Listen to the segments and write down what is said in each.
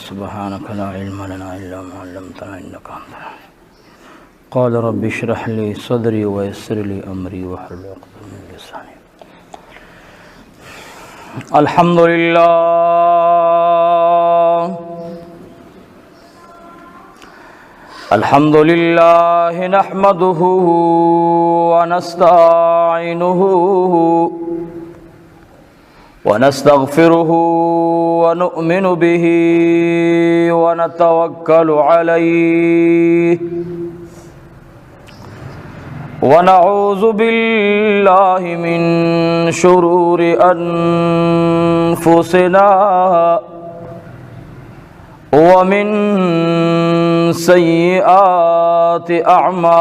सुब्हानक ला इल्म लना इल्ला मा अल्लमतना इन्नका अंतल अलीम। क़ाल रब्बि इश्रह ली सदरी व यस्सिर ली अमरी वहलुल उक़दतम मिन लिसानी। अल्हम्दुलिल्लाह नहमदुहु व नस्तईनुहु व नस्तगफिरुहु व नु'मिनु बिही व नतवक्कलु अलैहि व नऊज़ु बिल्लाहि मिन शुरूरि अनफुसिना व मिन सय्यिआति अअमालिना।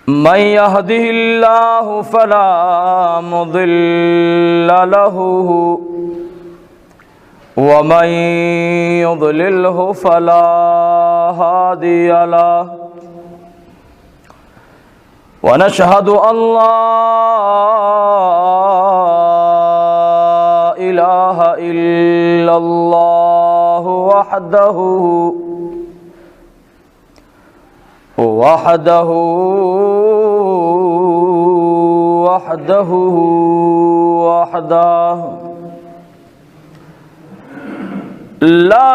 मन यहदिहिल्लाहु फला मुदिल्ल लहु व मन युद्लिल्हु फला हादिय लहु। व नशहदु अल्ला इलाहा इल्लल्लाहु वहदहु ला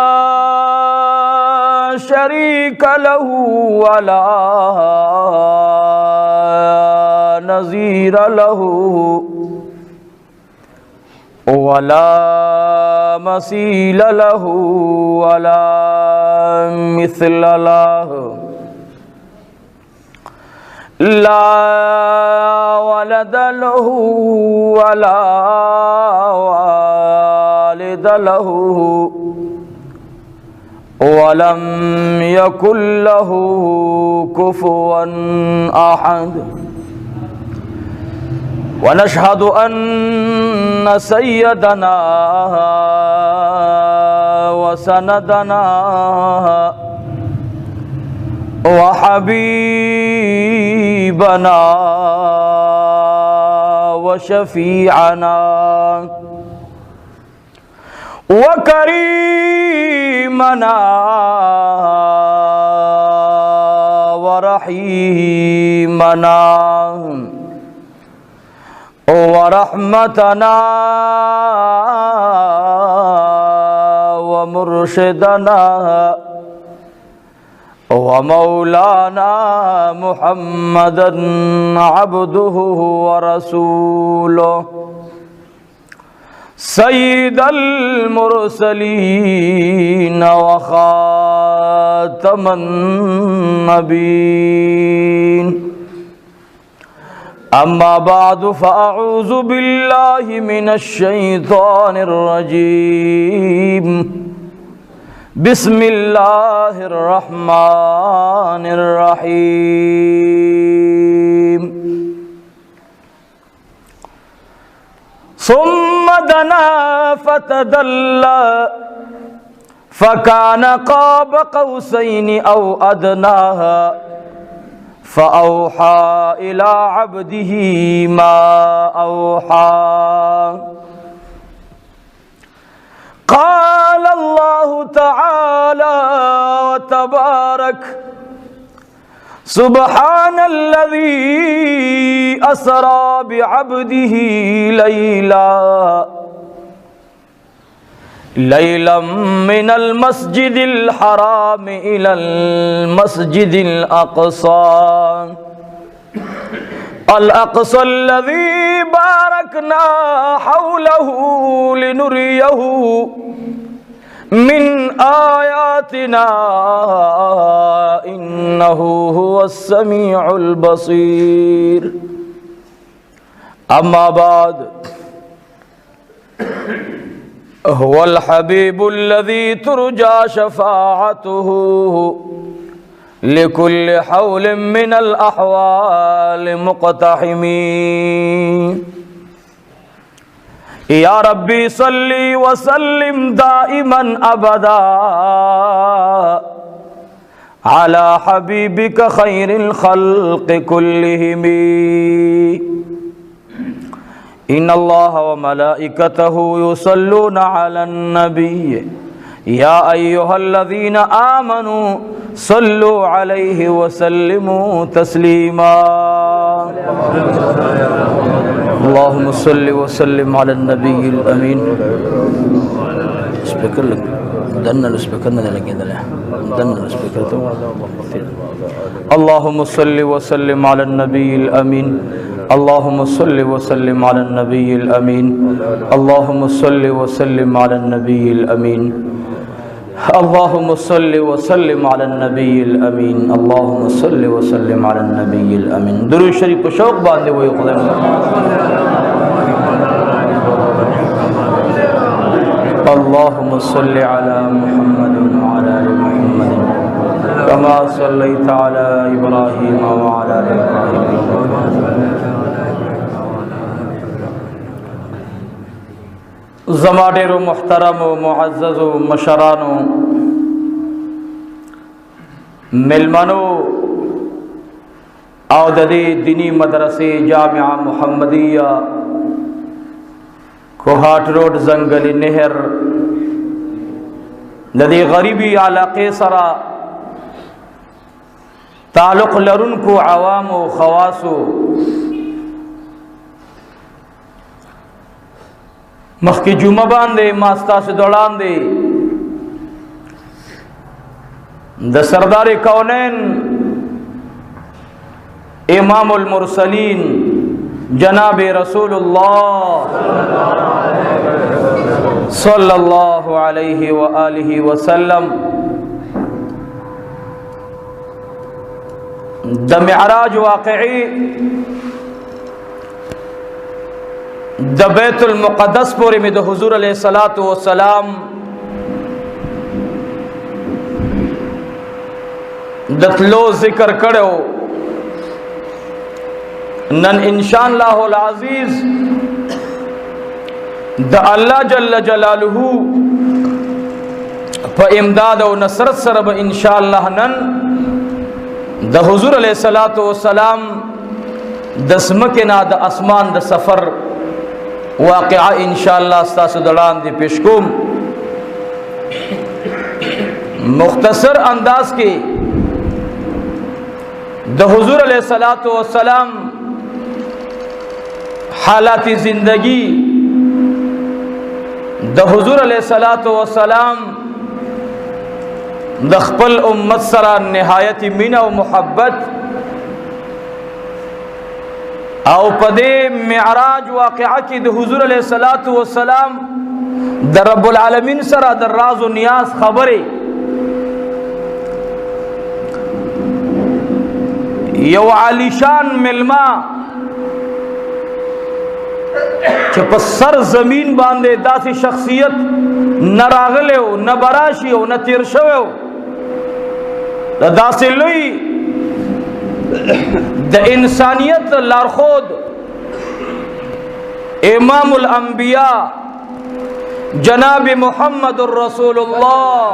शरीक लहु वला नज़ीर लहु वला मसील लहु वला मिस्ल लहु। ला वलद लहु वला वालिद लहु वलम यकुल लहु कुफुवन अहद। व नशहदु अन्न सय्यदना व सनदना व हबीबना व शफीअना व करीमना व रहीमना व रहमतना व मुर्शिदना व मौलाना मुहम्मदन अब्दुहु व रसूलुहु सय्यिदल मुरसलीन व खातमन नबीन। अम्मा बादु फ़अऊज़ु बिल्लाहि मिनश शैतानिर रजीम। बिस्मिल्लाहिर रहमानिर रहीम। सुम्म दना फ़तदल्ला फ़कान क़ाब क़ौसैनि औ अदना फ़अौहा इला अब्दिही मा औहा। क़ाल अल्लाहु तआला व तबारक सुब्हानल्लज़ी असरा बिअब्दिही लैलम मिनल मस्जिदिल हराम इलल मस्जिदिल अक़सा अल अक़सल्लज़ी बारकना हौलहु लिनुरियहु मिन आयातिना इन्नहु हुवस समीउल बसीर। अम्मा बाद हुवल हबीबुल्लज़ी तुरजा शफ़ाअतुहु लिकुल्लि हौलिन मिनल अहवाल मुक़तहिमीन। या रब्बी सल्ली व सल्लिम दाइमन अबदा अला हबीबिका खैरिल खल्क़ि कुल्लिहिम। इन्नल्लाह व मलाइकतहु युसल्लूना अलन नबी या अय्युहल्लज़ीना आमनू सल्लु अलैहि व सल्लिमू तस्लीमा। अल्लाहुम्मा सल्लि व सल्लिम अलन नबिय्यिल अमीन। स्पीकर दन्नल स्पीकर न लगे दले दन्नल स्पीकर तो अल्लाहुम्मा सल्लि व सल्लिम अलन नबिय्यिल अमीन। अल्लाहुम्मा सल्लि व सल्लिम अलन नबिय्यिल अमीन। अल्लाहुम्मा सल्लि व सल्लिम अलन नबिय्यिल अमीन। अल्लाहुम्मा सल्लि व सल्लिम अलन नबिय्यिल अमीन। अल्लाहुम्मा सल्लि व सल्लिम अलन नबिय्यिल अमीन। दुरूद शरीफ को शौक बांधे हुए खुदा अल्लाहुम्मा सल्लि अला मुहम्मद व अला आलि मुहम्मद कमा सल्लैता अला इब्राहीम व अला आलि इब्राहीम। ज़माडेरो मुहतरम व मुअज़्ज़ज़ व मशरानो मिलमनो औददे दीनी मदरसे जामिया मुहम्मदिया कोहाट रोड जंगल नहर नदी गरीबी इलाके सरा ताल्लुक़ लरुन को आवाम व खवासो मखकी जुमा बांधे मास्ता से दौड़ान दे द सरदार कौनैन इमामुल मुरसलीन जनाब रसूलुल्लाह सल्लल्लाहु अलैहि व आलिहि वसल्लम द मिअराज वाक़ई द बैतुल मुक़द्दस पूरे में द हुज़ूर अलैहिस्सलातु वस्सलाम दतलो जिक्र करो नन इंशाअल्लाहुल अज़ीज़ द अल्लाह जल्ल जलालुहु प इमदाद व नसरत सरब इंशाअल्लाह नन द हुज़ूर अलैहिस्सलातु वस्सलाम दस्मकिना द आसमान द सफ़र वाक़िआ इंशाअल्लाह अस्तासु दड़ान दी पेशकुम मुख्तसर अंदाज के द हुज़ूर अलैहिस्सलातु वस्सलाम हालाती ज़िंदगी द हुज़ूर अलैहिस्सलातु वस्सलाम द ख़पल उम्मत सरा निहायती मीना व मुहब्बत आओ पदे मिअराज वाक़िआ की द हुज़ूर अलैहिस्सलातु वस्सलाम द रब्बुल आलमीन सरा द राज़ व नियाज़ खबरे यो आलिशान मिलमा पर सर जमीन बांधे दासी शख्सियत न रागले हो न बराशी हो न तिरशवे हो दासी लुई द इंसानियत लारखोद इमामुल अंबिया जनाब मुहम्मदुर रसूलुल्लाह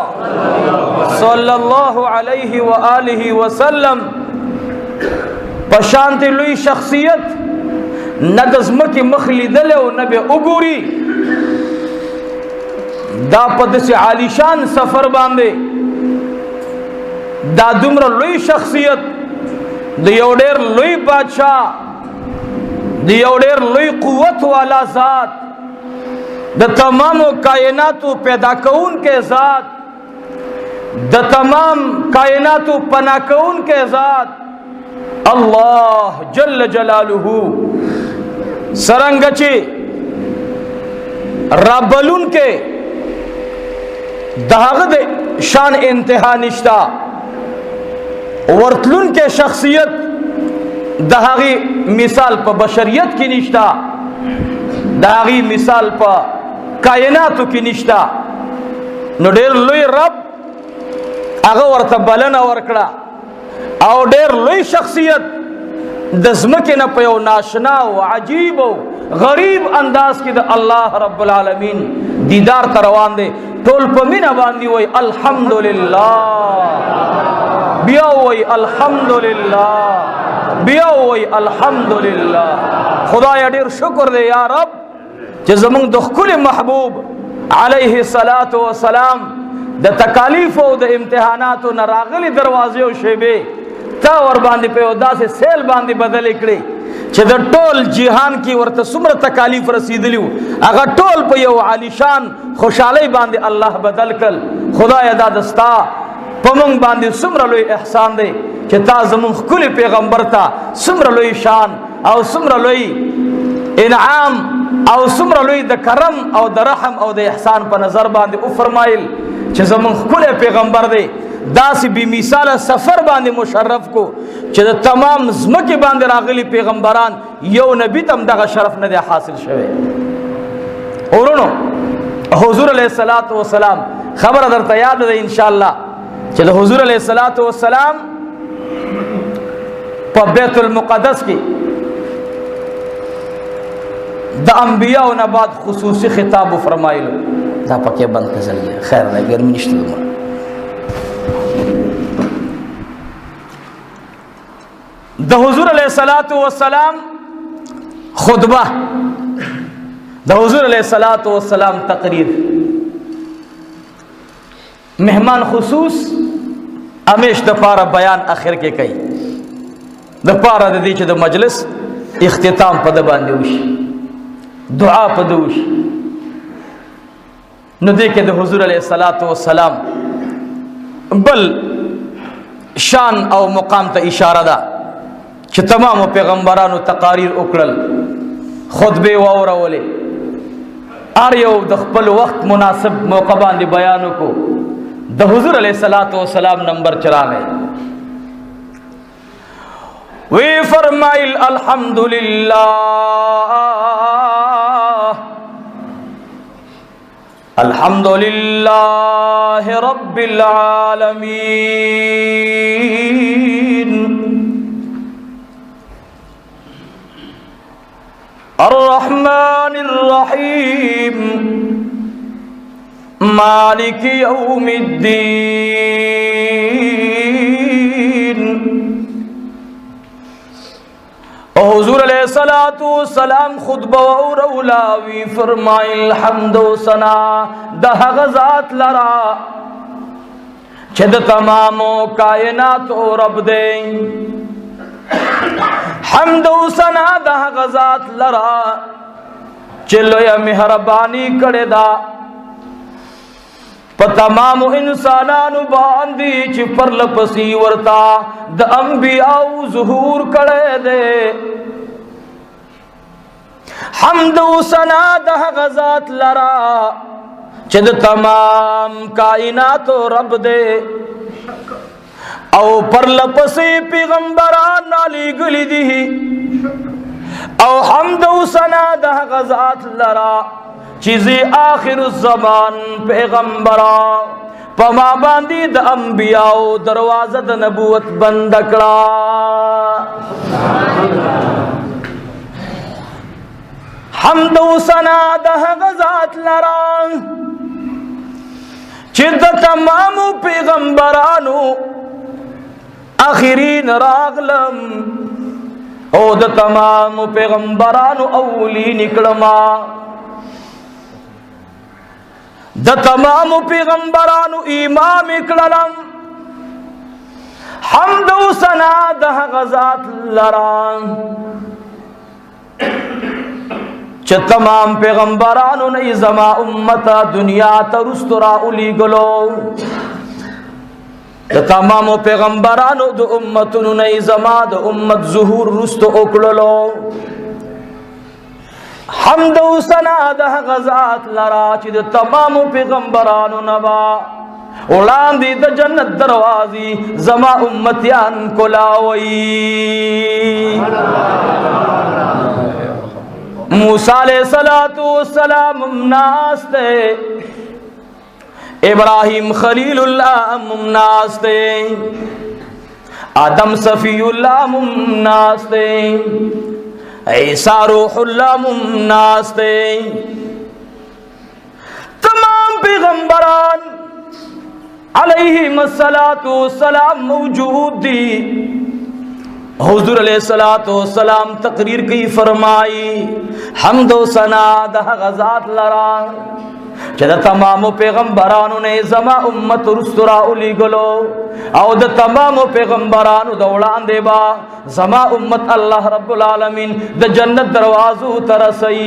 सल्लल्लाहु अलैहि व आलिहि वसल्लम पशांति लुई शख्सियत न दज़म की मखली दले न बे उगूरी दा पद से आलिशान सफर बांधे दा दुमर लुई शख्सियत दियोडेर लुई बादशाह दियोडेर लुई कुव्वत वाला ज़ात द तमाम कायनात पैदा कौन के ज़ात द तमाम कायनात पना कौन के ज़ात अल्लाह जल्ल जलालुहु सरंगची रबलुन के दहागद शान इंतहा निश्ता वर्तलुन के शख्सियत दहागी मिसाल पर बशरियत की निश्ता दहागी मिसाल पर कायनात की निश्ता नो डेर लुई रब आगा वर्त बलना वर्कड़ा और डेर लुई शख्सियत दज़मके न पयो नाशना व अजीब व गरीब अंदाज की द अल्लाह रब्बुल आलमीन दीदार तरवान दे टोल पमीना बांधी वही अल्हम्दुलिल्लाह बिया वही अल्हम्दुलिल्लाह बिया वही अल्हम्दुलिल्लाह खुदाया ढेर शुक्र दे या रब कि ज़मंग दुखुल महबूब अलैहि सलातो व सलाम द तकालीफ व द इम्तिहानात न रागली दरवाजे व शेबे ता और बांधी पे उदा से सेल बांधी बदल इकड़े चे द टोल जिहान की वर्त सुमर तकालीफ रसीदलियो अगर टोल पे यो आलिशान खुशाली बांधी अल्लाह बदल कल खुदाया दा दस्ता पमंग बांधी सुमर लोई एहसान दे कि ता ज़मंग कुल पैगंबर ता सुमर लोई शान और सुमर लोई इनाम और सुमर लोई द करम और द रहम और द एहसान पर नजर बांधे उ फरमाइल चे ज़मंग कुल पैगंबर दे दासी बेमिसाल सफर बांधे मुशर्रफ को चे द तमाम ज़मके बांधे रागली पैगंबरान यो नबी तम दगा शरफ न दे हासिल शवे औरनो हुजूर अलैहिस्सलातु वस्सलाम खबर अदर तयाद दे इंशाअल्लाह चे हुजूर अलैहिस्सलातु वस्सलाम प बैतुल मुक़द्दस की द अंबिया न बाद खुसूसी खिताब फरमाइलो दा पके बंद कर चलिए खैर नहीं गर्मी निश्चित द हुजूर अलैहिस्सलातु वस्सलाम खुतबा द हुजूर अलैहिस्सलातु वस्सलाम तकरीर मेहमान खुसूस हमेश द पारा बयान आखिर के कई द पारा द दीच द मजलिस इख्तिताम पद बांधुश दुआ पदूश न देखे द हुजूर अलैहिस्सलातु वस्सलाम बल शान और मुकाम त इशारा दा कि तमाम पैगंबरान तकारीर उकड़ल खुतबे वावरवले आर यो द खपल वक्त मुनासिब मौका बांधे बयानों को द हुजूर अलैहिस्सलातु वस्सलाम नंबर चला गए वे फरमाइल अल्हम्दुलिल्लाह अल्हम्दुलिल्लाह रब्बिल आलमीन अर्रहमानिर रहीम मालिकी यौमिद्दीन हुजूर अलैहिस्सलातु वस्सलाम खुतबा और औलावी फरमाइल हम्दो सना दह गज़ात लरा छद तमामो कायनात और रब दे हम्दो सना दह गज़ात लरा चलो या मेहरबानी करे दा तमाम इंसानानु बांधी चिपर लपसी वर्ता द अंबियाउ ज़ुहूर करे दे हम्दु सना दह गज़ात लरा चद तमाम कायनात रब दे औ पर लपसी पैगंबरान नाली गली दी औ हम्दु सना दह गज़ात लरा चीज़े आखिर ज़मान पैगंबरा पमा बांधी द अंबियाओ दरवाज़ा द नबूवत बंद कड़ा हम्दो सना दह गज़ात लरा चिद तमामु पैगंबरानु आखिरीन रागलम ओ द तमामु पैगंबरानु अवली निकलमा द तमाम पैगंबरानु इमाम इकलम हम्दो सना दह गज़ात लरा च तमाम पैगंबरानु नई जमा उम्मता दुनिया तरुस्तरा उली गलो द तमाम पैगंबरानु द उम्मतनु नई जमा द उम्मत ज़ुहूर रुस्त ओकलो हम्दो सना दह गज़ात लरा चिद तमाम पैगंबरानु नबा उलांदी द जन्नत दरवाजी जमा उम्मतियान को लावई मूसा अलैहिस्सलातु वस्सलाम मुमनास्ते इब्राहिम खलीलुल्लाह मुमनास्ते आदम सफीउल्लाह मुमनास्ते ईसा रूहुल्लाह मुमनास्ते तमाम पैगंबरान अलैहिमुस्सलातु वस्सलाम मौजूद दी हुजूर अलैहिस्सलातु वस्सलाम तकरीर की फरमाई हम्द व सना द गज़ात लरा चदा तमाम पैगंबरानों ने जमा उम्मत रुस्तरा उली गलो और द तमाम पैगंबरानों दौड़ान देबा जमा उम्मत अल्लाह रब्बुल आलमीन द जन्नत दरवाजो तरसई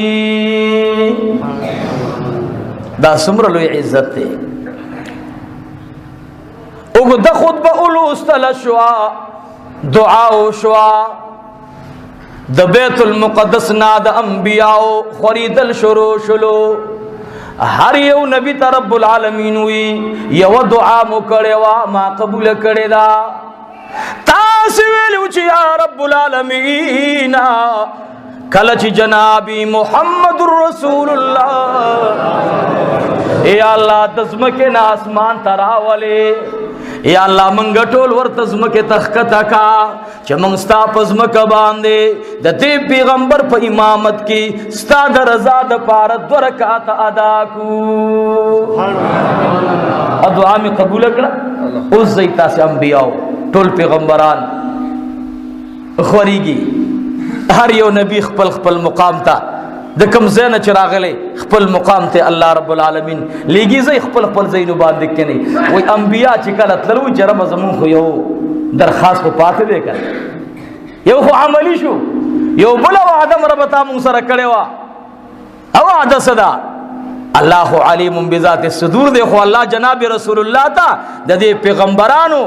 दा सुमर लो इज्जत है उग द खुतबा उलूस तलशवा दुआ शुआ द बैतुल मुक़द्दस नाद अंबियाओ खरीदल शुरू शुलो हर यौ नबी रब्बुल आलमीन हुई यव दुआ मुकड़ेवा मा कबूल करेदा तासिवेल उच या रब्बुल आलमीन कलच जनाबी मुहम्मदुर रसूलुल्लाह ए अल्लाह तस्म के ना आसमान तरावले या अल्लाह मंगटोल वर तस्म के तखकता का चमंगस्ता पज्म का बांधे दते पैगंबर पर इमामत की स्ता दरजा द पार द्वरकात अदा को दुआ में कबूल करा उस जैता से अंबियाओ टोल पैगंबरान खरीगी हर यो नबी खपल खपल मुकाम था द कम ज़ैन चरागले खपल मुकाम थे अल्लाह रब्बुल आलमीन लेगी ज़ै खपल खपल ज़ैनु बात दिख के नहीं वो अंबिया चिकल तलू जरम ज़मून हो यो दरखास्त को पाते देकर यो हो अमली शु यो बोला आदम रबता मुसर कड़ेवा अब आदा सदा अल्लाह अलीमुम बिज़ाति सुदूर देखो अल्लाह जनाब रसूलुल्लाह था ददे पैगंबरानो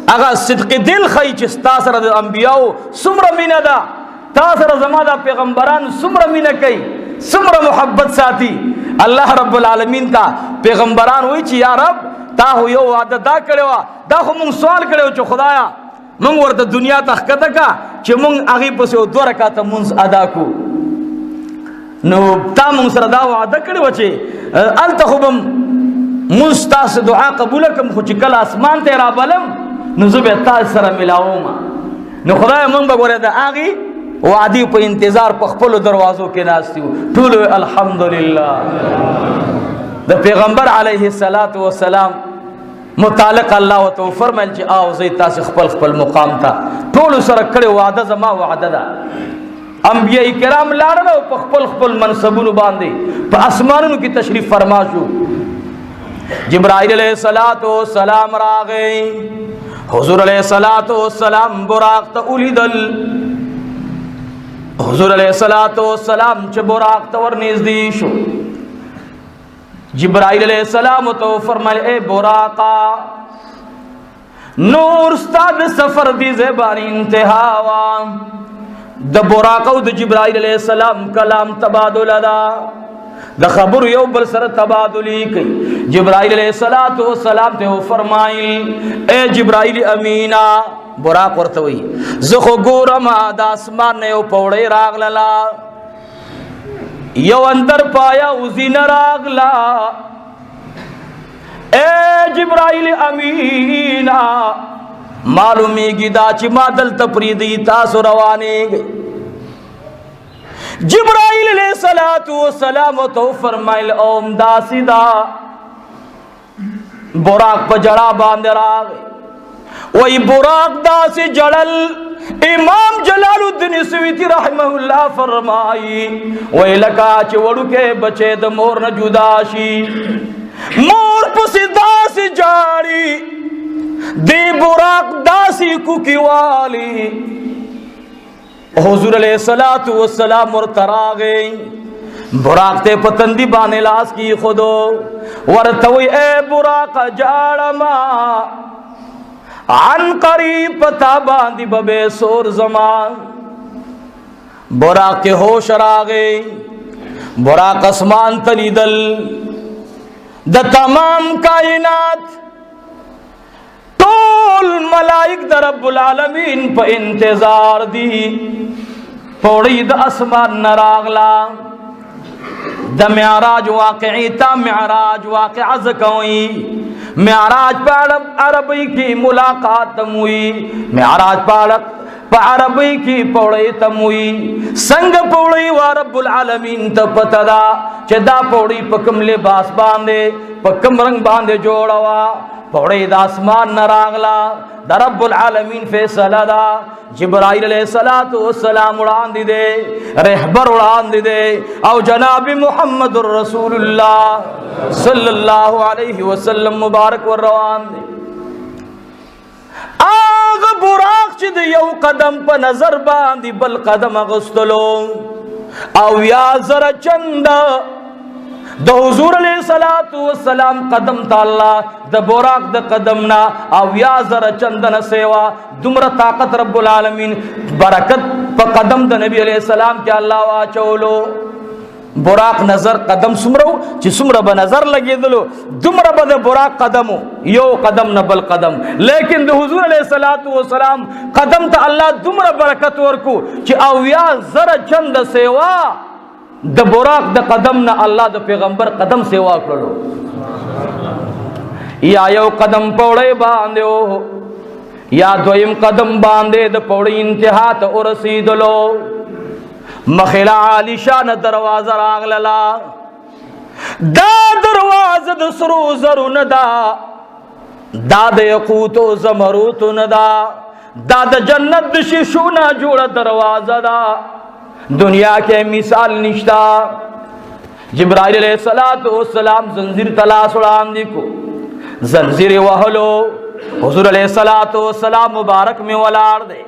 अगर सिद्क़ दिल खई चिस्ता सर अंबियाओ सुमर मिनदा तासर जमादा पैगंबरान सुमर मिन कई सुमर मोहब्बत साथी अल्लाह रब्बुल आलमीन का पैगंबरान हुई ची या रब ता हो यो वादा दा करेवा दा हो मुंग सवाल करे चो खुदाया मुंग वर द दुनिया तखकत का चे मुंग आगे पसे दो रकात मुंस अदा को नो ता मुंग सर दा वादा करे वचे अल तखुबम मुस्ता से दुआ कबूल कम खुच कल आसमान तेरा बलम नुजुबे ता सर मिलाओमा नो खुदाया मुंग बगोरे दा आगे वादी पर इंतजार पखपल दरवाजों के नास्ती टूल अल्हम्दुलिल्लाह द पैगंबर अलैहिस्सलातु वस्सलाम मुतालिक अल्लाह तो फरमाइल च आओ ज़ैता से खपल खपल मुकाम था टूल सर कड़े वादा जमा वादा दा अंबिया किराम लाड़ो पखपल खपल मनसबुन बांधे पर आसमानों की तशरीफ फरमाशु जिब्राइल अलैहिस्सलातु वस्सलाम रा गए हुजूर अलैहिस्सलातु वस्सलाम बुराक उलिदल हुजूर अलैहिस्सलातु वस्सलाम च बुराक तवर नजदीश जिब्राइल अलैहिस्सलाम तो फरमाए ए बुराका नूर उस्ताद सफर दी ज़बानी इंतहावा द बुराका द जिब्राइल अलैहिस्सलाम कलाम तबादुल अदा द खबर यो बल सर तबादुली कई जिब्राइल अलैहिस्सलातु वस्सलाम ते फरमाई ए जिब्राइल अमीना बुराक वर्तवई ज़खो गोरमा द आसमान ने पौड़े रागला यो अंदर पाया उसी न रागला ए जिब्राइल अमीना मालूमी गिदाची मादल तपरीदी तासु रवाने जिब्राइल अलैहिस्सलातु वस्सलाम तो फरमाइल ओम दासिदा बुराक पर जड़ा बांध राग वही बुराक दासी जड़ल इमाम जलालुद्दीन सुवीती रहमहुल्लाह फरमाई वही लका चवड़ू के बचे द मोर न जुदाशी मोर पुसी दासी जाड़ी दे बुराक दासी कुकी वाली हुजूर अलैहिस्सलातु वस्सलाम और तरा गई बुराक ते पतंदी बाने लास की खुदो वरतवी ए बुराक जाड़मा अन करीब पता बांधी बबे सोर जमान बुराक के होश आ गए बुराक आसमान तलीदल द तमाम कायनात टोल मलाइक द रब्बुल आलमीन पर इंतजार दी पौड़ी द आसमान नरागला द मेराज वाक़ई ता मेराज वाक़ई ज़कोई मेराज पर अरबी की मुलाकात हुई मेराज पर पा अरबी की पौड़ी तमुई संग पौड़ी व रब्बुल आलमीन त पतदा चदा पौड़ी पकम लिबास बांधे पकम रंग बांधे जोड़वा पौड़ी दासमान न रागला द रब्बुल आलमीन फैसला दा जिब्राइल अलैहिस्सलातु वस्सलाम उड़ान दी दे रहबर उड़ान दी दे और जनाब मुहम्मदुर रसूलुल्लाह सल्लल्लाहु अलैहि वसल्लम मुबारक व रवान दे आग बुराक चिद यौ कदम पर नजर बांधी बल कदम अगस्तलो औ या जरा चंद द हुजूर अलैहिस्सलातु वस्सलाम कदम ताला द बुराक द कदम ना औ या जरा चंदन सेवा दुमर ताकत रब्बुल आलमीन बरकत प कदम द नबी अलैहिस्सलाम के अल्लाह वा चौलो बुराक नजर कदम सुमरो ची सुमर ब नजर लगे दलो दुमर बद बुराक कदम यो कदम न बल कदम लेकिन द हुजूर अलैहिस्सलातु वस्सलाम कदम त अल्लाह दुमर बरकत वरकु ची औया जरा चंद सेवा द बुराक द कदम न अल्लाह द पैगंबर कदम सेवा करो या यो कदम पौड़े बांधो या द्वयम कदम बांधे द पौड़ी इंतहा त रसीदलो मखिला आलिशान दरवाजा रागलला दा दरवाजा द सरू जरू नदा दाद यकूतो जमरूतो नदा दाद जन्नत शिशु ना जोड़ा दरवाजा दा दुनिया के मिसाल निश्ता जिब्राइल अलैहिस्सलातु वस्सलाम जंजीर तलाश उड़ान दी को जंजीर वहलो हुजूर अलैहिस्सलातु वस्सलाम मुबारक में वलार दे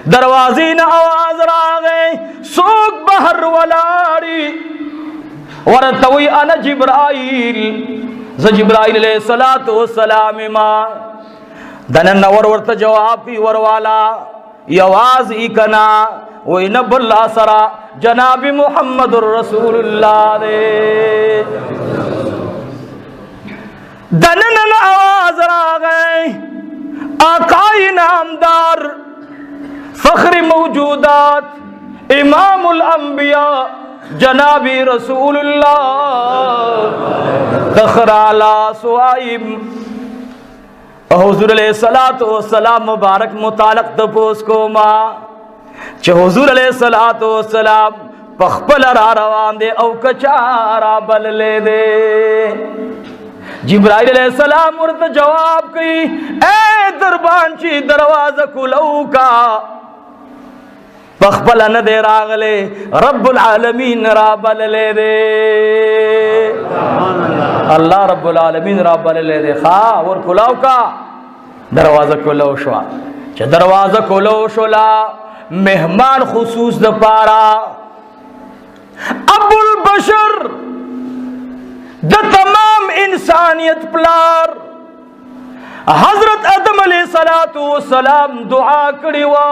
दरवाजे न आवाज रागे सूक बहर वलारी वरतवी अन जिब्राइल जिब्राइल अलैहिस्सलातु वस्सलाम मा दनन वर वर्त जवाब की वरवाला आवाज इकना वो न बुल्ला सरा जनाब मुहम्मदुर रसूलुल्लाह दे दनन आवाज रागे आकाई नामदार फख्र मौजूदात इमामुल अंबिया जनाबी रसूलुल्लाह तखराला सुआइब हुजूर अलैहिस्सलातु वस्सलाम मुबारक मुतालक तपोस को मा च हुजूर अलैहिस्सलातु वस्सलाम पखपल रा रवान दे औ कचारा बल ले दे जिब्राइल अलैहिस्सलाम उर्द जवाब की ए दरबानची दरवाजा खुलऊ का पखपल न दे रागले रब्बुल आलमीन रा बल ले दे अल्लाह रब्बुल आलमीन रा बल ले दे खा और खुलाओ का दरवाजा खुलो शवा च दरवाजा खुलो शोला मेहमान खुसूस द पारा अबुल बशर द तमाम इंसानियत प्लार हजरत आदम अलैहिस्सलातु वस्सलाम दुआ करी वा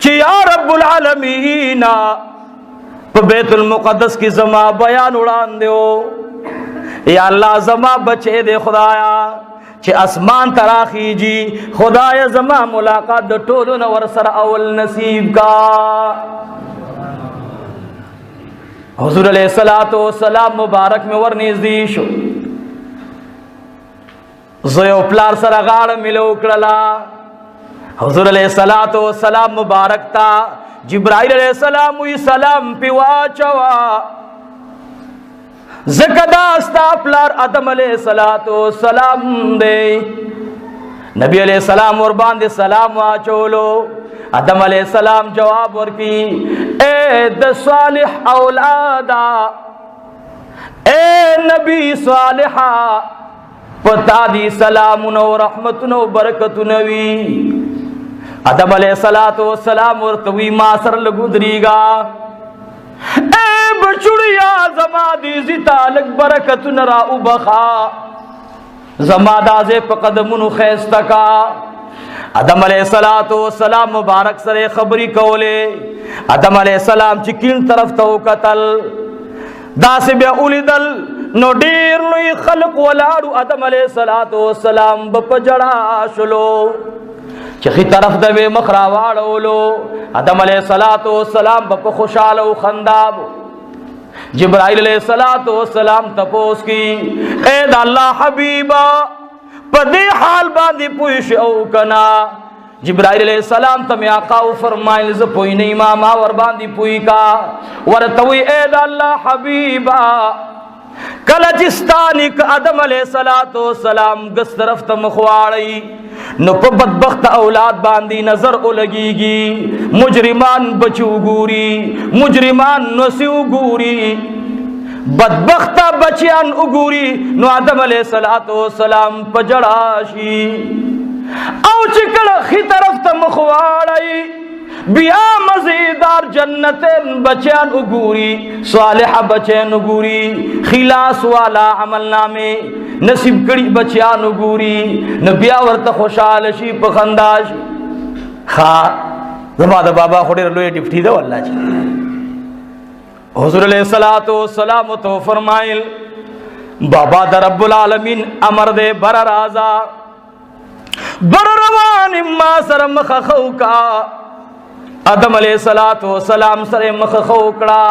ची या रब्बुल आलमीन बैतुल मुक़द्दस की जमा बयान उड़ान दो या अल्लाह जमा बचे दे खुदाया चे आसमान तराखी जी खुदाया जमा मुलाकात द टोलो न वरसर अवल नसीब का हुजूर अलैहिस्सलातु वस्सलाम मुबारक में वर नजदीश ज़यो प्लार सर गाड़ मिलो उकड़ला हुजूर अलैहिस्सलातु वस्सलाम मुबारक ता जिब्राइल अलैहिस्सलाम हुई सलाम पिवा चवा ज़कदास्ता प्लार आदम अलैहिस्सलातु वस्सलाम दे नबी अलैहिस्सलाम और बांधे सलाम वाचोलो आदम अलैहिस्सलाम जवाब और की ए द सालिह औलादा ए नबी सालिहा पता दी सलामुन और रहमतुन और बरकतुन नबी आदम अलैहिस्सलातु वस्सलाम और तवी मासर लगुदरीगा ए बचुड़िया जमादी जितालक बरकतुन रा उबखा जमादाजे पकदमुन खैस्तका आदम अलैहिस्सलातु वस्सलाम मुबारक सरे खबरी कौले आदम अलैहिस्सलाम चिकिन तरफ तो कतल दासिब उलिदल नो डीर लुई खल्क वलाडू आदम अलैहिस्सलातु वस्सलाम बपजड़ा शुलो चखी तरफ दबे मखरावाड़ोलो आदम अलैहिस्सलातु वस्सलाम बप खुशालो खंदाब जिब्राइल अलैहिस्सलातु वस्सलाम तपोस की ए अल्लाह हबीबा पदे हाल बांधी पुश औ कना جبرائیل علیہ السلام تا میں آقا فرمائل ز پوئی نہیں ماما ور باندی پوئی کا ورتوی اے دا اللہ حبیبا کلچستانک آدم علیہ السلام گس طرف تا مخواڑی نو پا بدبخت اولاد باندی نظر اولگی گی مجرمان بچو گوری مجرمان نسیو گوری بدبخت بچیان اگوری نو آدم علیہ السلام پا جڑاشی او چکڑ خی طرف تا مخواڑی بیا مزیدار جنتین بچیان اگوری صالح بچین اگوری خلاص والا عمل نامے نصیب کڑی بچیان اگوری نبیا ورطا خوشحال شی پخنداش زمان بابا خوڑی رلوی ڈفٹی دو اللہ جی حضور علیہ السلام تو فرمائل بابا در رب العالمین امر دے بر رازا بر روان اما سر مخخو کا آدم علیہ السلام سر مخخو کڑا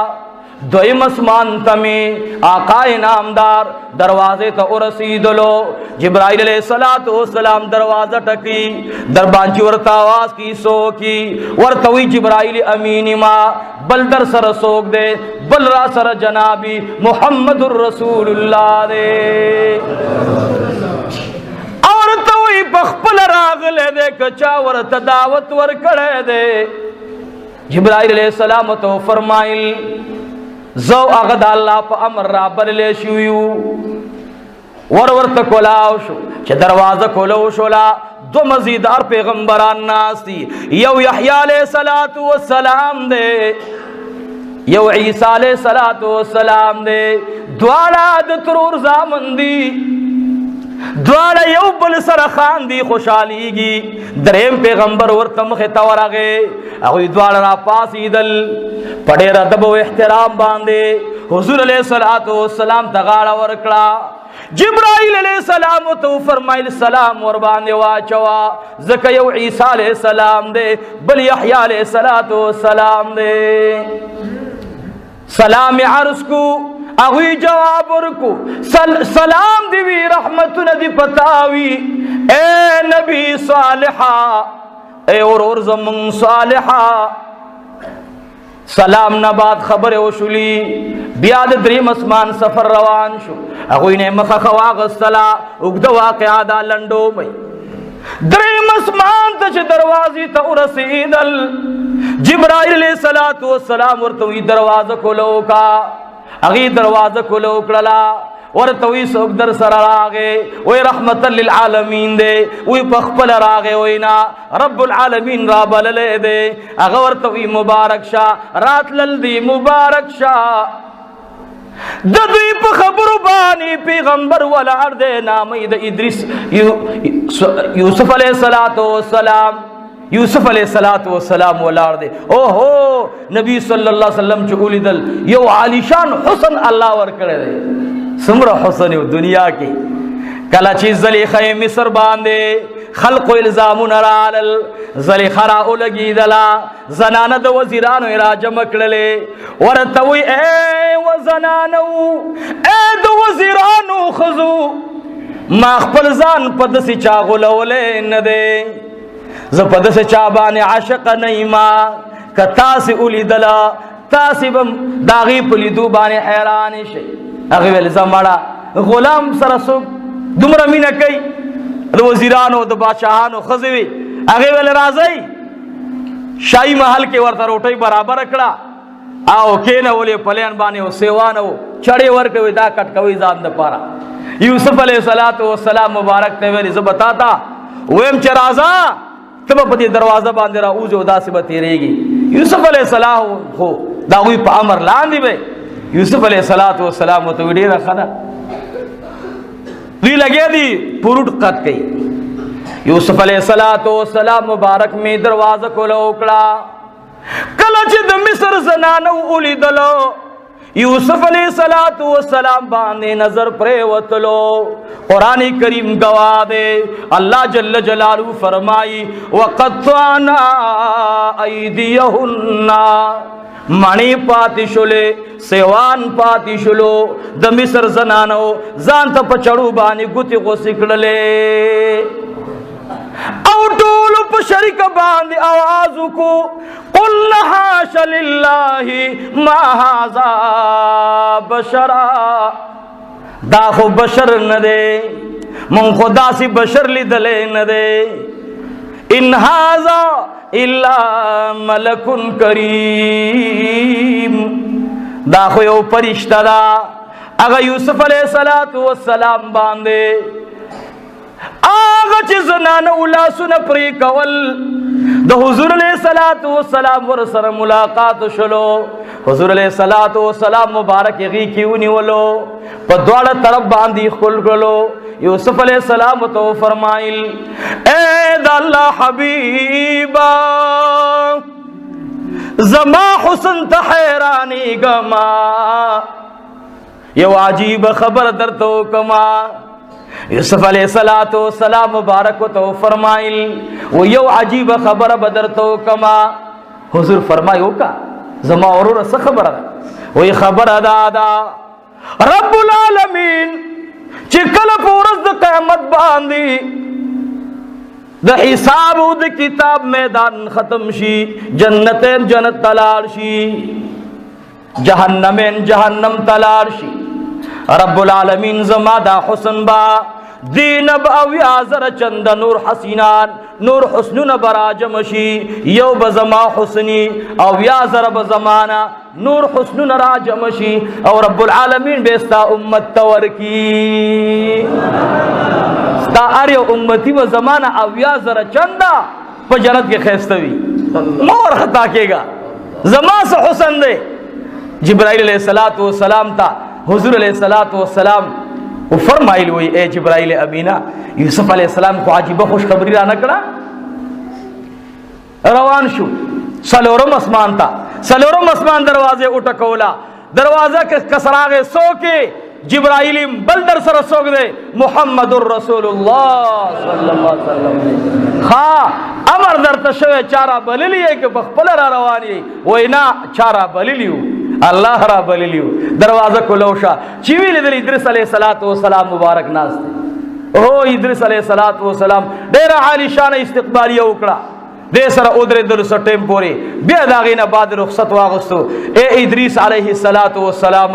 دویم اسمان تمی آقا نامدار دروازے تا ارسیدلو جبرائیل علیہ السلام دروازہ ٹکی دربانچی ورطا آواز کی سو کی ورطوی جبرائیل امینی ما بل در سر سوک دے بل را سر جنابی محمد الرسول اللہ دے اور توی بخپل راغلے دے کچا ورطا دعوت ورکڑے دے جبرائیل علیہ السلام تو فرمائل زو اغد اللہ پا امر را بللے شویو ورورت کولاو شو چھ دروازہ کولو شولا دو مزیدار پیغمبران ناسی یو یحییٰ علیہ السلام دے یو عیسیٰ علیہ السلام دے دوالا دترور زامن دی دوالا یو بل سر خان دی خوشحالی گی درہم پیغمبر ورتم خطور آگے اگوی دوالا را پاسی دل پڑے ردب و احترام باندے حضور علیہ السلام تغاڑا ورکڑا جبرائیل علیہ السلام تو فرمائل سلام ورباندے واچوا زکا یو عیسیٰ علیہ السلام دے بل یحییٰ علیہ السلام دے سلام عرض کو اگوی جواب ورکو سلام دیوی رحمت ندی پتاوی اے نبی صالحہ اے اور زمن صالحہ سلام نباد خبر وشلی بیاد دریم اسمان سفر روان شو اگوی نے مخا خواغ السلا اگد واقعہ دا لنڈو میں دریم اسمان تچ دروازی تا ارسیدل جبرائیل علیہ السلام ورطوی دروازہ کھولو کا اگی دروازہ کھولو کڑلا ورطوی سوک در سر راگے وی رحمت للعالمین دے وی پخپل راگے وینا رب العالمین را بللے دے اگا ورطوی مبارک شاہ رات للدی مبارک شاہ ددوی پا خبر بانی پیغمبر والعر دے نامی دا ادریس یوسف علیہ السلام یوسف علیہ السلام والار دے اوہو نبی صلی اللہ علیہ وسلم چکولی دل یو عالیشان حسن اللہ ورکڑے دے سمر حسن دنیا کی کلا چیز زلیخہ مصر باندے خلق و الزام نرالل زلیخہ را اولگی دلا زناند وزیرانو ارا جمکڑلے ورطوی اے وزنانو اے دو وزیرانو خضو ما اخپل زان پدسی چاغو لولے ندے زپدس چابان عاشق نیما کتاسی اولی دلا تاسی بم داغی پلی دو بانے حیرانی شئی اگی ویلی زمارا غلام سرسوک دمرا مینہ کئی دو وزیرانو دو بادشاہانو خزوی اگی ویلی رازی شاہی محل کے ورطا روٹی برابر اکڑا آو کینا ولی پلین بانے و سیوانو چڑے ورکوی دا کٹکوی زان دا پارا یوسف علیہ السلام مبارک تے ویلی زبتاتا ویم چرازا تب پتی دروازہ باندے رہا اوز ادا سے بتی رہے گی یوسف علیہ السلام ہو داوی پا عمر لان دی بے یوسف علیہ السلام تو ویڈی رکھا نا دی لگے دی پروٹ قد کئی یوسف علیہ السلام مبارک میں دروازہ کو لوکڑا کلچ د مصر زنانو اولی دلو یوسف علیہ السلام باندے نظر پرے وطلو قرآن کریم گواہ دے اللہ جل جلالہ فرمائی وَقَطَّعْنَا أَيْدِيَهُنَّ مانی پاتی شلے سیوان پاتی شلو د مصر زنانو زانتا پچڑو بانی گتی کو سکڑلے او ٹولو پا बशरी का बांध आवाज को कुल हाश लिल्लाहि मा हाज़ा बशरा, दाखो बशर न दे मुं खुदा सी बशर ली दले न दे, इन हाज़ा इल्ला मलकुन करीम, दाखो यो परिश्ता दा। अगर यूसुफ अलैहिस्सलातु वस्सलाम बांधे आगा चीज नान उला सुन प्री कवल द हुजूर अलैहिस्सलातु वस्सलाम वर सर मुलाकात शलो, हुजूर अलैहिस्सलातु वस्सलाम मुबारक यगी क्यों नहीं वलो पद्वाड़ तरफ बांधी खुल गलो। यूसुफ अलैहिस्सलाम तो फरमाइल ए अल्लाह हबीबा जमा हुस्न तहरानी गमा, ये अजीब खबर दर तो कमा। यूसुफ अलैहिस्सलातु वस्सलाम मुबारक तो फरमाइल वो यो अजीब खबर बदर तो कमा। हुजूर फरमायो का जमा और रस खबर वही खबर दादा रब्बुल आलमीन चिकल पूरस द क़यामत बांधी द हिसाब उद किताब मैदान खत्म शी, जन्नतें जन्नत तलार शी, जहन्नमें जहन्नम तलार शी। रब्बुल आलमीन जमादा हुस्न बा दीन अव्याजर चंद नूर हसीनान नूर हुस्न बराजमशी यो बजमा हुस्नी अव्याजर बजमाना नूर हुस्न राजमशी और रब्बुल आलमीन बेस्ता उम्मत तवर की ता अरे उम्मती व जमाना अव्याजर चंदा पर जन्नत के खैस्तवी मोर खता केगा जमा से हुस्न दे। जिब्राइल अलैहिस्सलातु वस्सलाम था हुजूर अलैहिस्सलातु वस्सलाम वो फरमाइल हुई ए जिब्राइल अमीना यूसुफ अलैहिस्सलाम को अजीब खुशखबरी राना कड़ा रवान शु सलोरम आसमान था, सलोरम आसमान दरवाजे उठकोला दरवाजा के कसरागे सो के जिब्राइल बलदर सर सोग दे मुहम्मदुर रसूलुल्लाह सल्लल्लाहु अलैहि वसल्लम खा अमर दर तशवे चारा बलिलिए के बखपल रवानी वो ना चारा बलिलियो अल्लाह रा बलिलियो दरवाजा खुलोशा चिवी ले इद्रिस अलैहिस्सलातु वस्सलाम मुबारक नास्ते ओ इद्रिस अलैहिस्सलातु वस्सलाम डेरा आलिशान इस्तकबालिया उकड़ा दे सर उदरे दल सटेम पोरे बेदागिना बाद रुखसत वागस्तु ए इद्रिस अलैहिस्सलातु वस्सलाम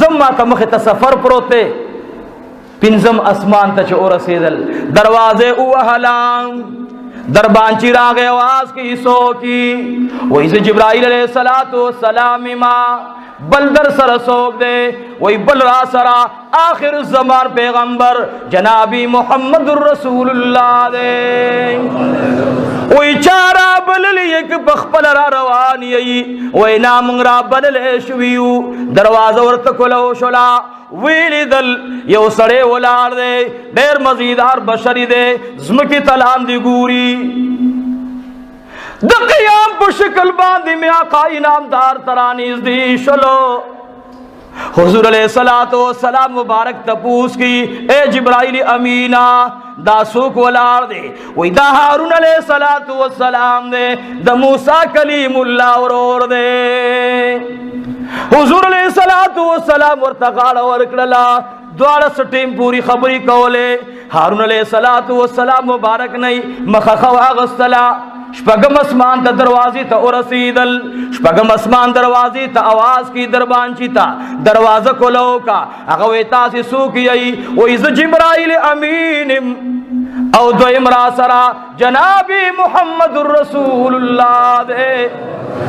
जम्मा तमख तसफर प्रोते पिंजम आसमान तच और रसीदल दरवाजे उहलाम दरबांची रागे आवाज की सो की वही से जिब्राइल अलैहिस्सलातु वस्सलाम मां बलदर सर सोक दे वही बलरा सरा आखिर ज़मान पैगंबर जनाबी मुहम्मदुर रसूलुल्लाह दे वही चारा बलल एक बखपल रवान यही वही नामंगरा बलले शुवियु दरवाजा वर्त कुलो शुला वीली दल यो सड़े उलाड़ दे देर मजीदार बशरी दे ज़्मकी तलान दी गूरी दक़ियाम पुशकल बांधी में आका इनामदार तरानीज़ दी शलो हुजूर अलैहिस्सलातु वस्सलाम मुबारक तपूस की ए जिब्राइल अमीना दासूक वलार दे वही दा हारून अलैहिस्सलातु वस्सलाम दे द मूसा कलीमुल्लाह और दे हुजूर अलैहिस्सलातु वस्सलाम वर तगाड़ वर कला द्वारा सटीम पूरी खबरी कौले हारून अलैहिस्सलातु वस्सलाम मुबारक नहीं मखखवा गस्तला शपगम आसमान त दरवाजे त और रसीदल शपगम आसमान दरवाजे त आवाज की दरबांची ता दरवाजा खोलो का अगवेता से सूख यही वो इस जिब्राइल अमीन औ दो इमरा सरा जनाबी मुहम्मदुर रसूलुल्लाह दे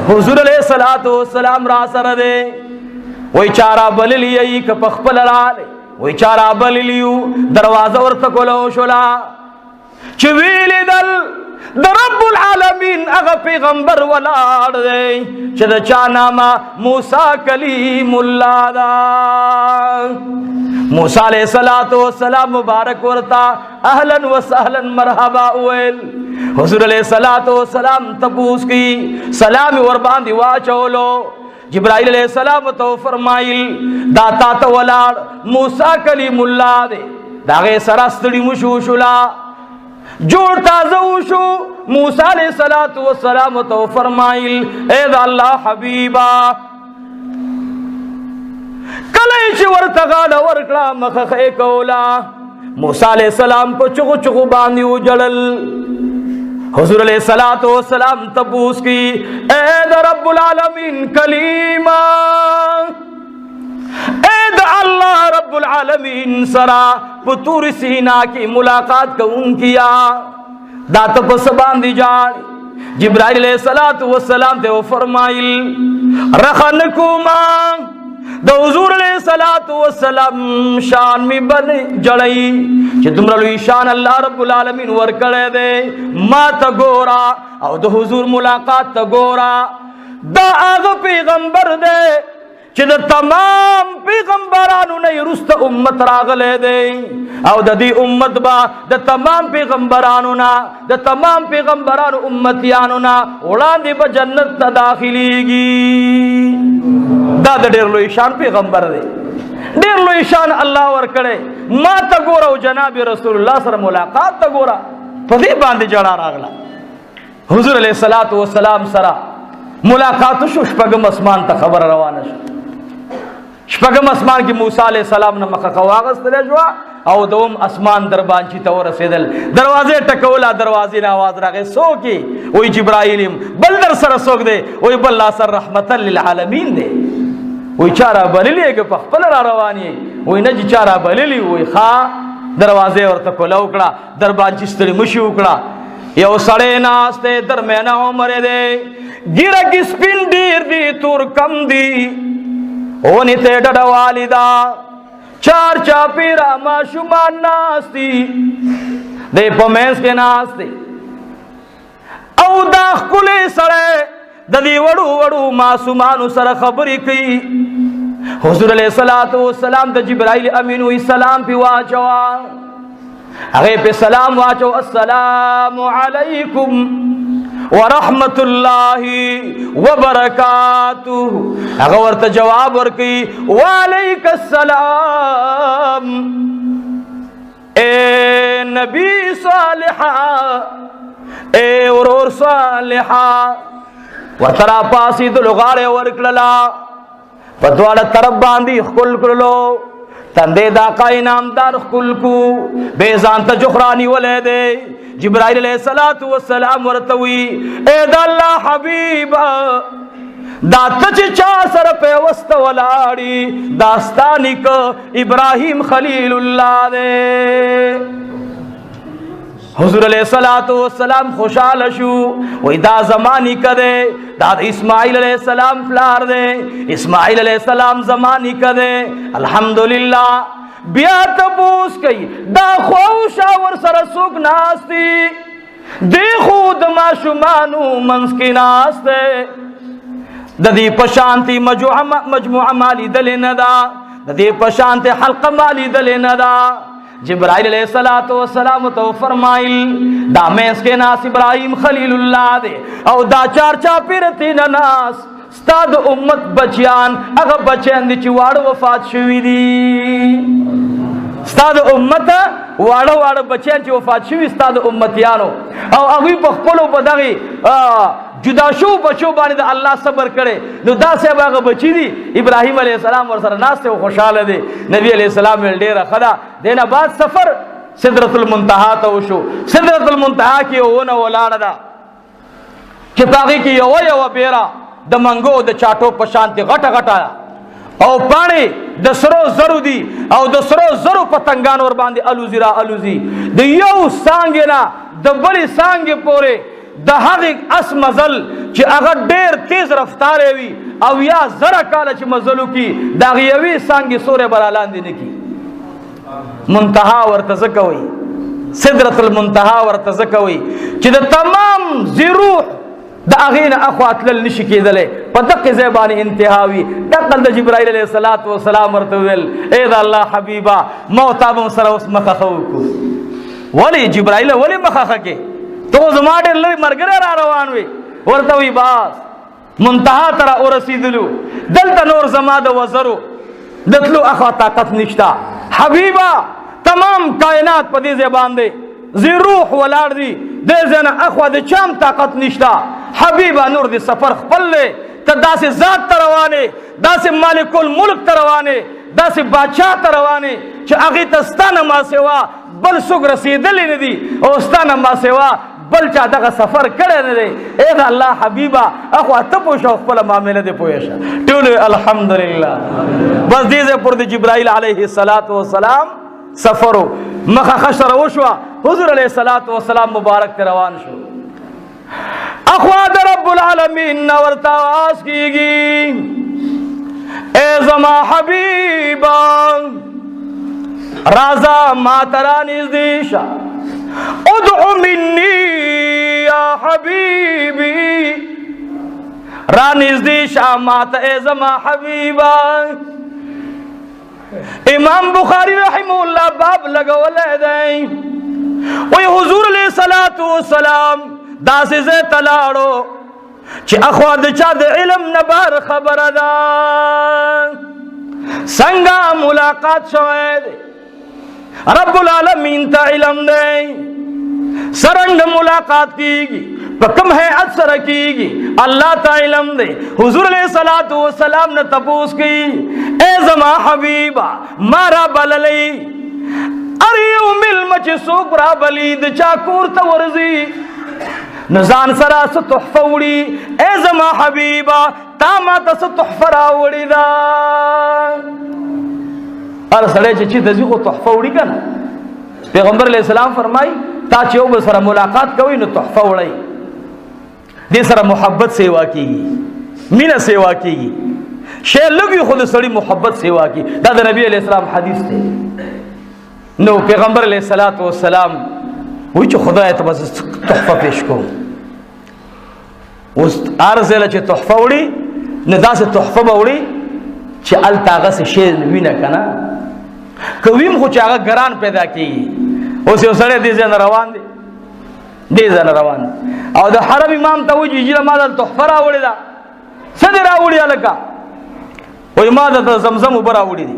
हुजूर अलैहिस्सलातु वस्सलाम रा सर दे वही चारा बल लियई क पखपल लाले वही चारा बल लियू दरवाजा और त खोलो शोला चवीली दल रब्बुल आलमीन अगर पैगंबर वलाड़ दे चद चानामा मूसा कलीमुल्लाह दा मूसा अलैहिस्सलातु वस्सलाम मुबारक वरता अहलन व सहलन मरहबा उल हुजूर अलैहिस्सलातु वस्सलाम तपूस की सलाम वर बांधी वाचोलो जिब्राइल अलैहिस्सलाम तो फरमाइल दाता तो वलाड़ मूसा कलीमुल्लाह दे दागे सरस्तड़ी मुशुशुला जोड़ ताज़ा उशु मूसा अलैहिस्सलातु वस्सलाम तो फरमाइल ए अल्लाह हबीबा कलेश वर तगाल वर कला मखखे कौला मूसा अलैहिस्सलाम को चुगु चुगु बांधी उजड़ल حضور علیہ الصلوۃ والسلام تپوس کی اے دا رب العالمین کلیمہ، اے دا اللہ رب العالمین سرا پتور سینا کی ملاقات کون کیا دا تپس باندی جان جبرائیل علیہ الصلوۃ والسلام تے فرمائل رخنکوما دا حضور علیہ الصلوۃ والسلام شان میں بن جڑئی چې تمرا لوی شان اللہ رب العالمین ورکڑے دے ما تا گورا او دا حضور ملاقات تا گورا دا آغا پیغمبر دے چې دا تمام پیغمبرانو نے رست امت راغلے دے او دا دی امت با دا تمام پیغمبرانو نا دا تمام پیغمبرانو امتیانو نا اولان دی با جنت تا داخلی گی دا دا دیر لوی شان پیغمبر دے دیر لوی شان اللہ ورکڑے ما تا گورا و جناب رسول اللہ سر ملاقات تا گورا پدی باندی جڑا راغلا حضور علیہ الصلوۃ والسلام سرا ملاقات شو شپگم اسمان تا خبر روانه شو شپگم اسمان کی موسیٰ علیہ السلام نے مخا خواغست لے جوا او دوم اسمان دربانچی تو رسیدل دروازے ٹکولا دروازے نے آواز راگے سو کی وہی جبرائیلیم بل در سر سوک دے وہی بل سر رحمتا للعالمین دے وہی چارہ بلیلی ہے کہ پخپل را روانی ہے وہی نجی چارہ بلیلی وہی خواہ دروازے اور تکولا اکڑا دربانچی ستری مشی اکڑا یو سڑے ناستے درمینا عمر دے گیرہ کی سپین دیر دی تور کم دی اونی تے ڈڑا والدہ چار چاپیرا ما شمان ناستی دے پمینس کے ناستی او داخ کلی سڑے ددی وڑو وڑو معصومانو سر خبری کی حضور علیہ السلام دا جبرائیل امینو السلام پی واچوا اگے پہ سلام واچو السلام علیکم ورحمت اللہ وبرکاتہ اگر ورطا جواب ورکی وعلیک السلام اے نبی صالحہ اے ورور صالحہ ورطرا پاسی دلغارے ورکللا پدوالا طرف باندی خکل کرلو تندے دا قائی نامدار خکل کو بیزانتا جخرانی ولے دے جبرائیل علیہ السلام ورتوی اے دا اللہ حبیبا دا تچ چا سر پہ وست ولاڑی داستانی کا ابراہیم خلیل اللہ دے حضور علیہ السلام خوشحال شو وی دا زمانی کا دے دا اسماعیل علیہ السلام پلار دے اسماعیل علیہ السلام زمانی کا دے الحمدللہ بیا تبوس کئی دا خوشا ور سرسوک ناستی دی خود ما شمانو منسکی ناستے دا دی پشانتی مجموعہ مالی دلی ندا دا دی پشانتی حلقہ مالی دلی ندا جبرائیل علیہ السلام تو فرمائل دا مینس کے ناس ابراہیم خلیل اللہ دے او دا چار چاپیرتی ناس ستاد امت بچیان اگر بچین دی چوار وفات شوی دی ستاد امت وارو بچین چی وفات شوی ستاد امتیانو او اگوی پخپلو بدغی جدا شو بچو بانی دا اللہ صبر کرے نو دا سے باغ بچی دی ابراہیم علیہ السلام ورسر ناس سے خوشحال دے نبی علیہ السلام میں ڈیرہ خدا دینا بعد سفر سدرت المنتہا تو شو سدرت المنتہا کی اونا ولاڑ دا کتاقی کی یو بیرا دا منگو دا چاٹو پشانتی غٹا غٹا او پانی دا سرو زرو دی او دا سرو زرو پتنگان ور باندی الوزی را الوزی دا یو سانگی نا دا بلی سانگی پورے دا حقیق اس مزل چی اگر دیر تیز رفتارے وی او یا ذرا کالا چی مزلو کی دا غیوی سانگی سورے برالان دینے کی منتہا ورتزکوی صدرت المنتہا ورتزکوی چی دا تمام زیروح دا اغین اخوات للنشی کی دلے پا دق زیبانی انتہاوی دقل دا جبرائیل علیہ السلام ورتویل اے دا اللہ حبیبا موتابم سروس مخخوکو ولی جبرائیل ولی مخخکے تو زمانے لوی مرگرے را روانوی ورتوی باس منتہا ترا ارسیدلو دلتا نور زماد وزرو دتلو اخوا طاقت نشتا حبیبا تمام کائنات پا دی زبان دے زی روح ولار دی دے زینا اخوا دی چام طاقت نشتا حبیبا نور دی سفر خپل لے تا دا سے ذات تروانے دا سے مالک الملک تروانے دا سے بادشاہ تروانے چا اغی تستان ما سوا بل سگ رسیدلی ندی او استان ما سوا بل چا دغه سفر کړی نه دی. اے د الله حبیبه اخو ته پوه شو خپله معامله دې پوه شه. ټولو الحمدلله. بس دې ځای پر د جبرائیل علیه السلام سفرو مخه خشره وشوه. حضور علیه السلام مبارک ته روان شو. اخوا د رب العالمین نه ورته آواز کیږي اے زما حبیبه رازا ما ترا نزدې شه. ادعو منی یا حبیبی را نزدې شه ما ته اے زما حبیبه. امام بخاری رحمه الله باب لګولی دی وی حضور علیہ السلام داسې ځای ته لاړو چې اخوا د چا د علم نه بار خبره ده. څنګه ملاقات شوی دی رب العالمین ته علم دی. څرنګه ملاقات کیږي په کوم هیئت سره کیږي الله ته علم دی. حضور علیہ السلام نه تپوس کی اے زما حبیبا ما را بللی اریو ملم چې څوک را بلی د چا کور ته ورځي نو ځان سره څه تحفه وړي. اے زما حبیبا تا ما ته څه تحفه راوړې ده. هر سړی چې د ځي خو تحفه وړي که نه. پیغمبر علیه السلام فرمایي تا چې یو بل سره ملاقات کوئ نو تحفه وړئ. دې سره محبت سیوا کیږي مینه سیوا کیږي. شی لږ وي خو د سړي محبت سیوا کیږي. دا د نبی علیه السلام حدیث دی. نو پیغمبر علیه السلام وایي چې خدای ته بس تحفه پیش کوم. اوس هر ځای چې تحفه وړي نو داسې تحفه به وړي چې هلته هغسې شی وینه که نه که ویم خو چې هغه ګران پیدا کېږي. اوس یو سړی دې ځای نه روان دی دې ځای نه روان دی او د حرم امام ته وایي جیره ما دلته تحفه راوړې ده. څه دې راوړي هلکه؟ وایي ما دلته زمزم اوبه راوړي دي.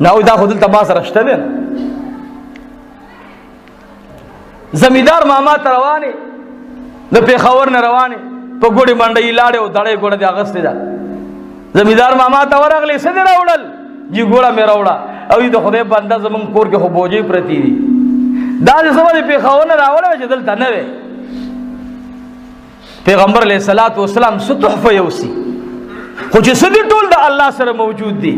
نه وایي دا خو دلته ما سره شته دی نه. زمیندار ماما ته روانې د پېښور نه روانې په ګوډې منډه یې لاړې او دړې ګوډه دې اغوستې ده. زمیندار ماما ته ورغلې څه دې راوړل؟ جی ګوړه مې راوړه. او د خدای بنده زمونږ کور کې خو بوجۍ پرتې دي. دا دې څه ولې پېښور نه راوړی چې دلته نه وې. پیغمبر علیه السلام څه تحفه یوسي خو چې څه دي ټول د الله سره موجود دي.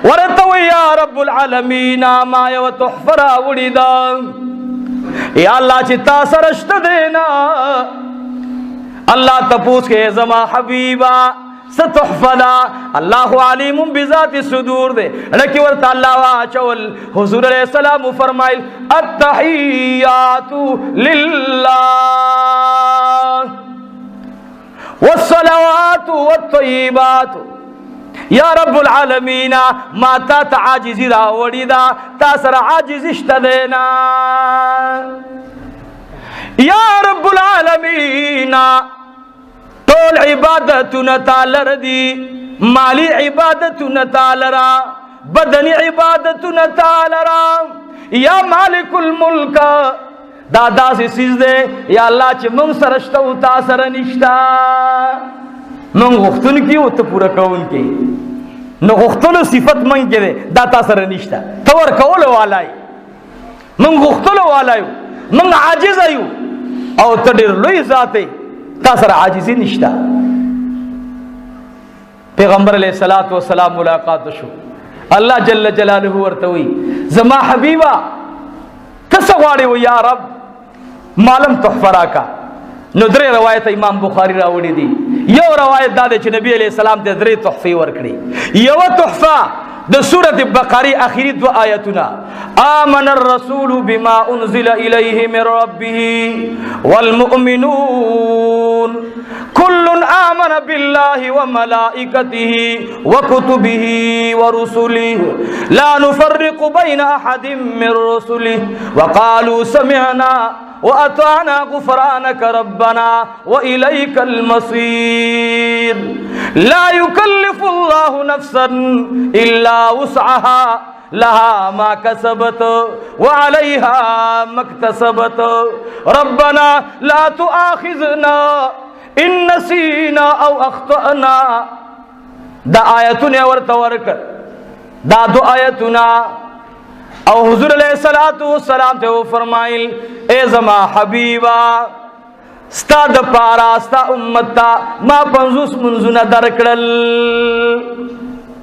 ورته وایي یا رب العالمین ما یوه تحفه راوړې ده. یا الله چې تا سره شته دی نه الله تپوس کې زما حبیبا څه تحفه ده. الله علیم بذات الصدور دی. ډکې ورته الله واچول. حضور علیه السلام فرمایل التحیات لله والصلوات والطیبات. یا رب العالمین ما تا ته عاجزي راوړې ده تا سره عاجزي شته دی نه. یا رب العالمین ټول عبادتونه تعالی ردي. مالی عبادتونه تعالی را بدنی عبادتونه تعالی را. یا مالک الملک دا داسې څیز دی یا الله چې موږ سره شته او تا سره نشته. موږ غوښتونکي او ته پوره کوونکي. نو غوښتلو صفت موږ کې دی دا تا سره نشته. ته ورکولو والا یې موږ غوښتلو والا یو موږ عاجزه یو او ته ډېر لوی ذات یې تا سره عاجزي نشته. پیغمبر علیه السلام ملاقات شو. الله جل جلاله ورته وی زما حبیبا ته څه غواړې؟ و یا رب مالم تحفه راکا. نو درې روایت امام بخاری راوړي دي. یو روایت دا دی چې نبی علیه السلام ته درې تحفې ورکړي. یوه تحفه د سورة بقره اخري 2 آیتونه آمن الرسول بما انزل الیه من ربه والمؤمنون كل آمن بالله وملائكته وكتبه ورسله لا نفرق بين أحد من رسله وقالوا سمعنا وأطعنا غفرانك ربنا وإليك المصير. لا يكلف الله نفسا إلا وسعها لها ما كسبت وعليها ما اكتسبت ربنا لا تؤاخذنا ان نسینا او اخطأنا. دا آیتونه ورته ورکړ. دا 2 آیتونه او حضور علیہ الصلوۃ والسلام ته فرمایل اے زما حبیبا ستا د پارا ستا امت تا ما 50 منزونه درکړل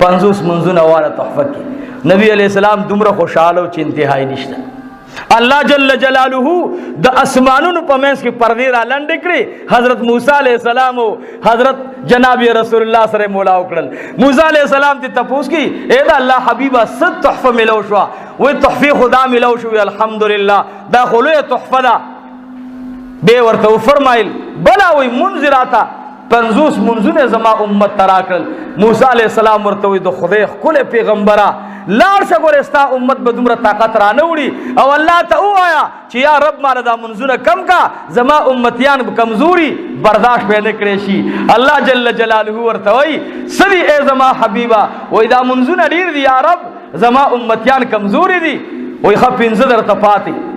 50 منزونه والا تحفه کې نبی علیہ السلام دومره خوشاله او چې انتهای نشته الله جل جلاله د اسمانونو په منځ کې پردې را لنډې کړې حضرت موسی علیہ السلام او حضرت جناب رسول الله سره مولا وکړل موسی علیہ السلام ته تپوس کی اے دا الله حبیبا ست تحفه ملو شو وې تحفه خدا ملو شو الحمدلله دا خلوه تحفه دا به ورته فرمایل بلا وې منذراتا 50 منزونه زما امت تراکل موسی علیہ السلام ورته وې د خدای خپل پیغمبره لار شګورستا امت به دومره طاقت را نه وړي او الله ته وایا چې یا رب مال دا منزونه کم کا زما امتیان کمزوري برداشت به نه کړي شي الله جل جلاله ورته وای سړي ای زما حبیبا وای دا منزونه ډیر دي یا رب زما امتیان کمزوري دي وای خپینځ درته پاتې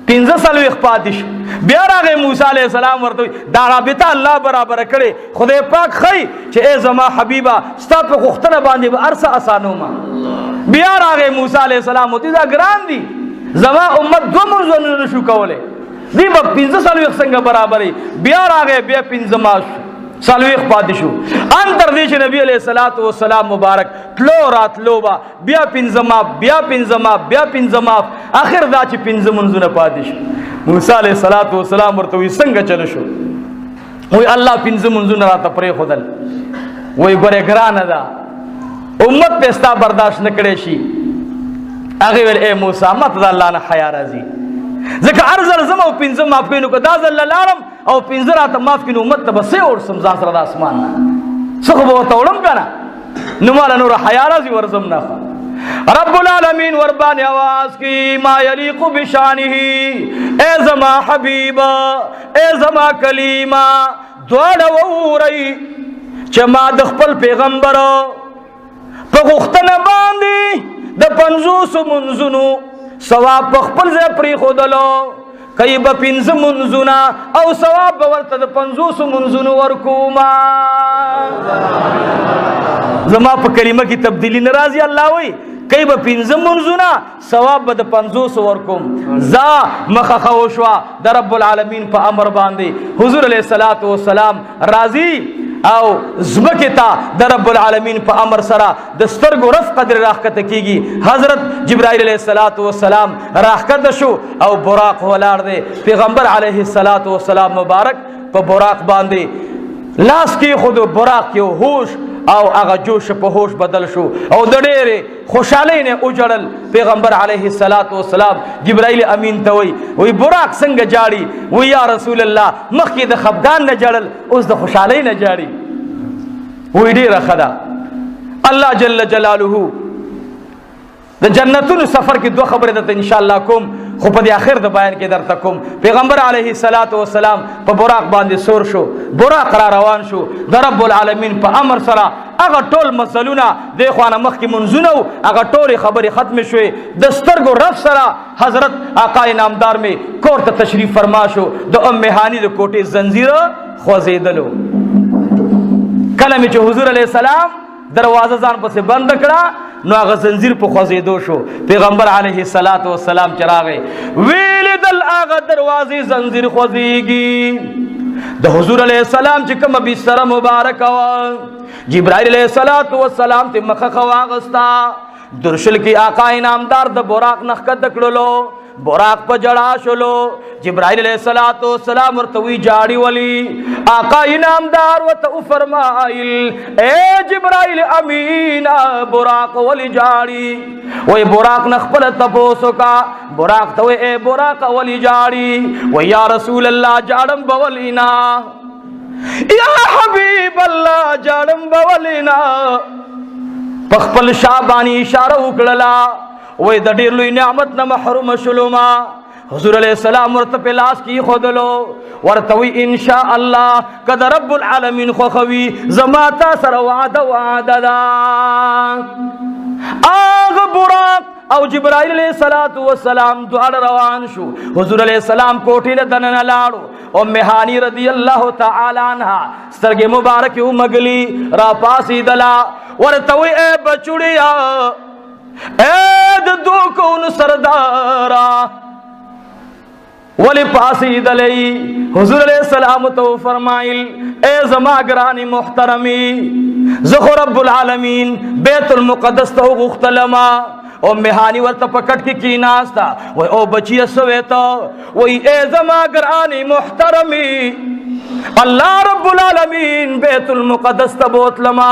15 سال پاتې شو بیا راغی موسی علیہ السلام ورته دا رابطه الله برابر کړي خدای پاک خی چې ای زما حبیبا ستا په غختنه باندې به ارسه اسانو ما بیا راغی موسی علیہ السلام ته دا ګران دي زما امت 2 منځونه نشو کوله دی په 15 سال څنګه برابرې بیا راغی بیا 15 ماش سالویخ پاتې شو ان تر دې چې نبی علیہ الصلوۃ والسلام مبارک تلو راتلو با بیا 15 ما بیا 15 ما بیا 15 ما اخر دا چې 15 منځونه پاتې شو موسی علیہ الصلوۃ والسلام ورته وی څنګه چل شو وی الله 15 منځونه راته پرې خدل وی ګره ګرانه ده امت پستا برداشت نه کړي شي هغه ول اے موسی مت د الله نه حیا راځي ځکه ارزل زمو 15 معاف کینو کو دا زل لارم او 15 راته معاف کینو امت ته بس اور سمزان سره د اسمان څخه به تولم کنه نو مال نور حیا راځي ورزم نه رب العالمین وربان आवाज کی ما یلیق بشانه اے زما حبیبا اے زما کلیما دواړه ووري چې ما د خپل پیغمبر په غختنه باندې د 50 منځونو ثواب په خپل ځای پرې خودلو کای به 15 منځونه او ثواب به ورته د 50 منځونو ورکوما زما په کلمه کې تبدیلی ناراضي الله وای کای به 15 منځونه ثواب به د 50 ورکوم ز مخه خوشوا د رب العالمین په امر باندې حضور علیہ الصلوۃ والسلام راضی او زبکتا د رب العالمین په امر سره د سترګو رف قدر راخته کیږي حضرت جبرائیل علیہ الصلوۃ والسلام راخته شو او براق ولار دی پیغمبر علیہ الصلوۃ والسلام مبارک په براق باندې لاس کې خود براق کې هوش او هغه جوش په هوش بدل شو او د ډېرې خوشاله نه اوجړل پیغمبر علیہ الصلوۃ والسلام جبرائیل امین ته وی براق څنګه جاړي وی یا رسول الله مخکې د خفقان نه جړل اوس د خوشاله نه جاړي وی ډیره خدا الله جل جلاله د جنتونو سفر کې دوه خبره ده ان شاء الله کوم خو په اخر د بیان کې درته کوم پیغمبر علیه الصلاۃ والسلام په براق باندې سور شو براق را روان شو د رب العالمین په امر سره هغه ټول مسلونه د خوانه مخ کې منځونه هغه ټول خبره ختم شوې د سترګو رف سره حضرت آقا نامدار می کور ته تشریف فرما شو د ام هانی د کوټې زنجیر خوځیدلو کله می چې حضور علیہ السلام دروازه ځان پسې بند کړه نو هغه زنجیر په خوځېدو شو پیغمبر علیه الصلاۃ والسلام چراغه ویل دل هغه دروازې زنجیر خوځېږي د حضور علیہ السلام چې کوم بستر مبارک و جبرائیل علیہ الصلاۃ والسلام ته مخه خواغستا درشل کی آقا انعامدار د براق نخکد کړلو براق په جړا شلو جبرائیل علیہ الصلوۃ والسلام ورتوی جاڑی ولی آقا انعامدار وته فرمایل اے جبرائیل امین براق ولی جاڑی وای براق نخپل تپوسو کا براق ته اے براق ولی جاڑی و یا رسول الله جاړم بولینا یا حبیب الله جاړم بولینا پخپل شابانی اشاره وکړه وای د ډیر لوی نعمت نه محروم شلوما حضور علیہ السلام ورته په لاس کې خودلو ورته وی ان شاء الله قد رب العالمین خو خوي زما تا سره وعده دا اغه براق او جبرائیل علیہ الصلوۃ والسلام دواړه روان شو حضور علیہ السلام کوټې له دننه لاړو ام هانی رضی الله تعالی عنها سترګې مبارک او مغلی را پاسې دلا ورته وی اے بچوړیا اے د دو کون سردارا ولی پاسید علی حضور علیہ السلام تو فرمائل اے زما گرانی محترمی زخو رب العالمین بیت المقدس تو غختلما او مہانی ورطا پکٹ کی ناستا وی او بچی سویتا وی اے زما گرانی محترمی اللہ رب العالمین بیت المقدس تا بوتلما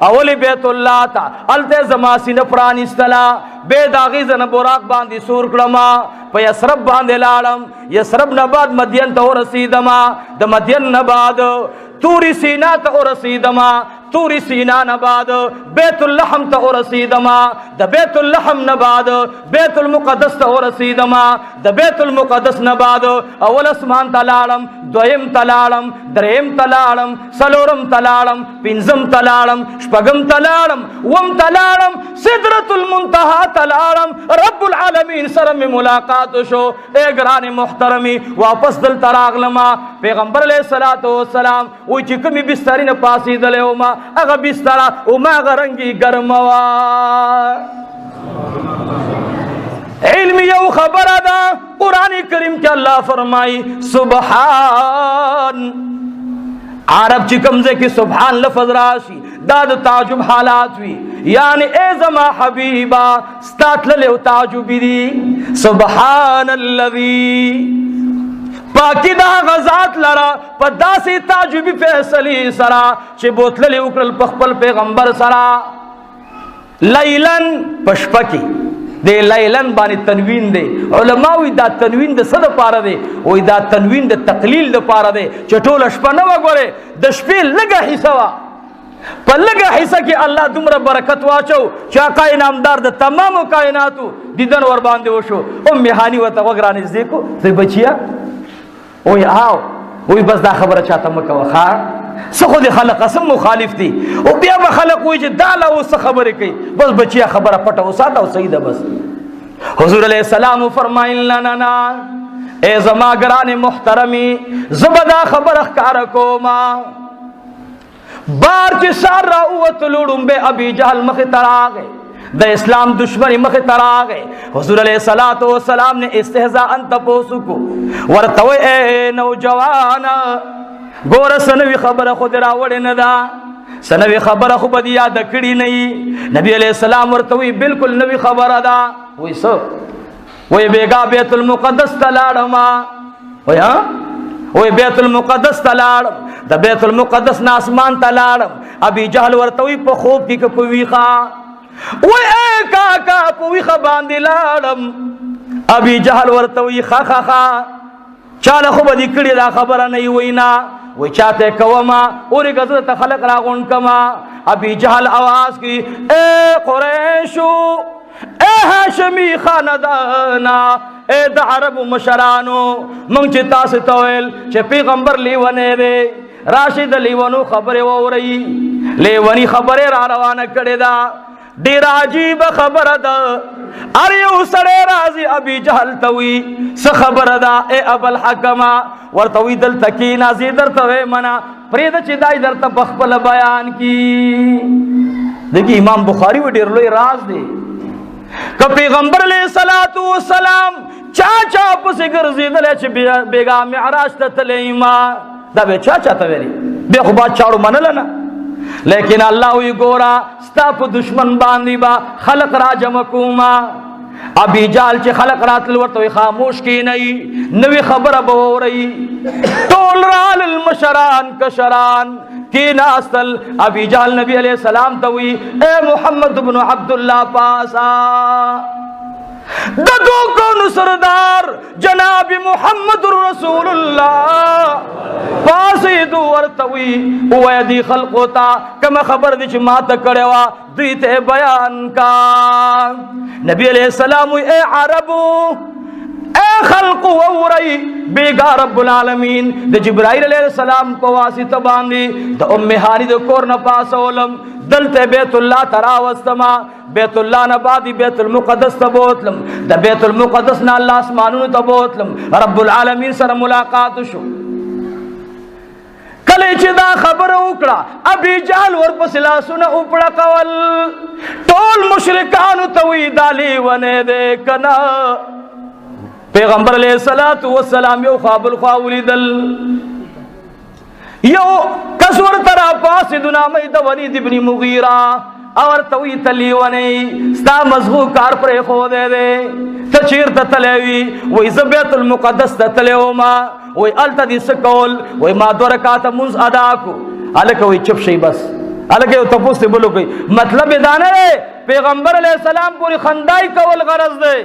اولی بیت اللہ تا التے زماسی نپرانی استلا بے داغی زن براق باندی سور کلما پا یسرب باندی لالم یسرب نباد مدین تا رسیدما دا مدین نباد توری سینا تا رسیدما توری سینا نباد بیت اللحم تا رسیدما دا بیت اللحم نباد بیت المقدس تا رسیدما دا بیت المقدس نباد اول اسمان تلالم دویم تلالم دریم تلالم سلورم تلالم پنزم تلالم شپگم تلالم وم تلالم صدرت المنتہا تلالم رب العالمین سرم ملاقات شو اے گران محترمی واپس دل تراغلما پیغمبر علیہ السلام وی چکمی بسترین پاسی دلیو ما اگا بسترا او ما اگا رنگی گرموا علم یو خبر دا قرآن کریم کے اللہ فرمائی سبحان عرب چکم زے کی سبحان لفظ راشی داد تعجب حالات وی یعنی اے زما حبیبا ستات للیو تعجبی دی سبحان اللذی پاکی دا غزات لرا پا دا سی تعجبی فیصلی سرا چی بوتللی اکرل پخپل پیغمبر سرا لیلن پشپکی دے لیلن بانی تنوین دے علماء دا تنوین دے صد پارا دے وی دا تنوین دے تقلیل دے پارا دے چٹول اشپا نوا گورے دشپی لگا حصوا پا لگا حصہ کی اللہ دمرا برکت واچو چاقائی نامدار دا تمام کائناتو دیدن ورباندے وشو میحانی و تغرانی دیکھو زی بچیا وی آو وی بس دا خبر چاہتا مکہ وخار سخود خلق اسم مخالف دی او بیا با خلق وی جی دالا و سخبر کئی بس بچیا خبر پٹا و ساتا و سیدہ بس حضور علیہ السلام فرمائن لنا اے زماگران محترمی زبدا خبر اخکارکو ما بار چی سار را اوت لوڑن بے ابی جہل مخطر آگئے دا اسلام دشمنی مخطر آگئے حضور علیہ السلام نے استحضاء انتا پوسو کو ورطوئے اے نوجوانا گورا سنوی خبر خود راوڑے ندا سنوی خبر خود بدیا دکڑی نہیں نبی علیہ السلام ورطوئے بالکل نوی خبر ادا وہی سو وہی بیگا بیت المقدس تلاڑما وہی بیت المقدس تلاڑم دا بیت المقدس ناسمان تلاڑم ابی جہل ورطوئے پا خوب کی کپوی خواہ وی اے کاکا پوی خباندی لارم ابی جہل ورطوی خا خا خا چالا خوب دی کڑی دا خبر نہیں وینا وی چاہتے کوما اوری گزرت خلق راغن کما ابی جہل آواز کی اے قریشو اے ہاشمی خاندانا اے دا عرب مشرانو منگ چی تاس تویل چی پیغمبر لیوانے دے راشد لیوانو خبر وہ رئی لیوانی خبر را روانہ کڑی دا دیر عجیب خبر دا اریو سڑے رازی ابی جہل توی سخبر دا اے ابا الحکمہ ورطوی دل تکی نازی در توی منا پرید چی دائی در تبخبل بیان کی دیکھی امام بخاری و دیر لوی راز دے کہ پیغمبر علیہ السلام چاچا پسی گرزی دلے چی بیگا معراج تتلے ایمان دا بے چاچا تویری بے خوبات چاڑو من لنا لیکن اللہ ہوئی گورا ستاپ دشمن باندی با خلق را جمکوما ابی جال چی خلق را تلورتوی خاموش کی نئی نوی خبر بو رئی طول رال المشران کشران کی ناستل ابی جال نبی علیہ السلام توی اے محمد بن عبداللہ پاسا ددو کون سردار جناب محمد رسول اللہ پاسی دو ورطوی اویدی خلقوتا کم خبر دیچ مات کڑوا دیتے بیان کا نبی علیہ السلام اے عربو اے خلق ووری بیگا رب العالمین دے جبرائیل علیہ السلام کو واسطہ باندی دا ہانی دے کورن پاسولم دلتے بیت اللہ تراوستما بیت اللہ نبادی بیت المقدس تبوتلم دا بیت المقدس نا اللہ اسمانون تبوتلم رب العالمین سر ملاقات شو کله چې دا خبره وکړه ابي جهل ورپسې لاسونه وپړه کول ټول مشرکانو ته وی دا لیونه دی کنه پیغمبر علیه الصلاۃ والسلام یو خابل خوا ولیدل یو کس ورته راپاسېدو نامه د ولید ابن مغیره اور توی تلیونی ستا مزغو کار پر خودے دے تا چیرتا تلیوی وی زه بیت المقدس تا تلیوما وی التا دی سکول وی ما دو رکاتا منز ادا کو الکا وی چپ شئی بس الکا یو تپوس تی بلو کئی مطلب دانا رے پیغمبر علیہ السلام پوری خندائی کول غرض دے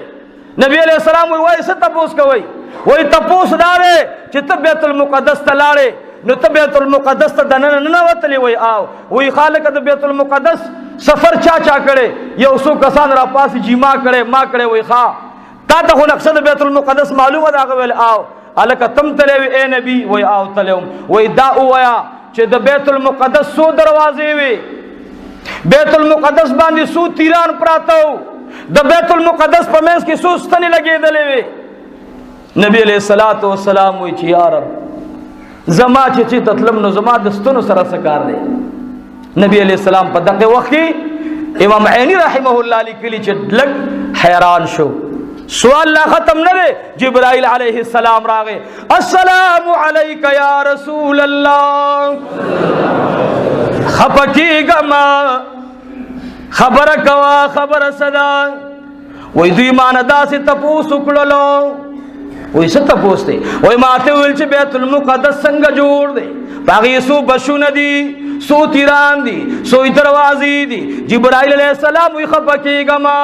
نبی علیہ السلام وی سے تپوس کوئی وی تپوس دارے چی تا بیت المقدس تلارے نو ته بیت المقدس ته دننه نه وتلی وای آو وای خالق د بیت المقدس سفر چا کړي یو څو کسان را پاس جما کړي ما کړي وای ښا تا ته خو نقشه د بیت المقدس معلومه دا غویل آو الکه تم تلوي اے نبی وای آو تلوم وای دا وایا چې د بیت المقدس سو دروازې وي بیت المقدس باندې سو تیران پراتو د بیت المقدس په منځ کې سو ستنې لګېدلې وي نبی علیہ الصلوۃ والسلام وای چې یا رب زما چې تطلب نو زما د ستونو سره سکار دی نبی علیہ السلام په دغه وخت کې امام عینی رحمه الله لیکلی چې لګ حیران شو سوال لا ختم نه دی جبرائیل علیہ السلام راغه السلام علیک یا رسول الله خپکیګما خبر کوا خبر صدا وې دوی مان داسې تپوس وکړلو وی ست پوستے وی ماتے ویل چھ بیت المقدس سنگ جوڑ دے باقی سو بشون دی سو تیران دی سو دروازی دی جبرائیل علیہ السلام وی خپکی گما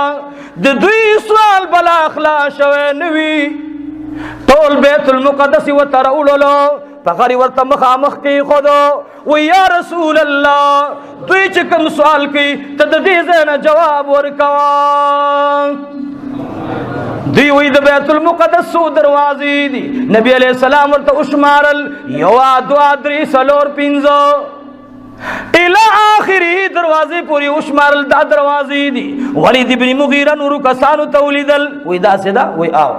دوی سوال بلا اخلاص شوے نوی طول بیت المقدس و ترولولو پخاری ورطا مخامخ کی خودو وی یا رسول اللہ دوی چکم سوال کی تددیزین جواب ورکوان دی وی د بیت المقدس سو دروازی دی نبی علیہ السلام ورته اشمارل یوا دوا درې سلور پنځه الى آخری دروازی پوری اشمارل دا دروازی دی ولید ابن مغیره نورو کسانو تولیدل وی دا سدا وی آو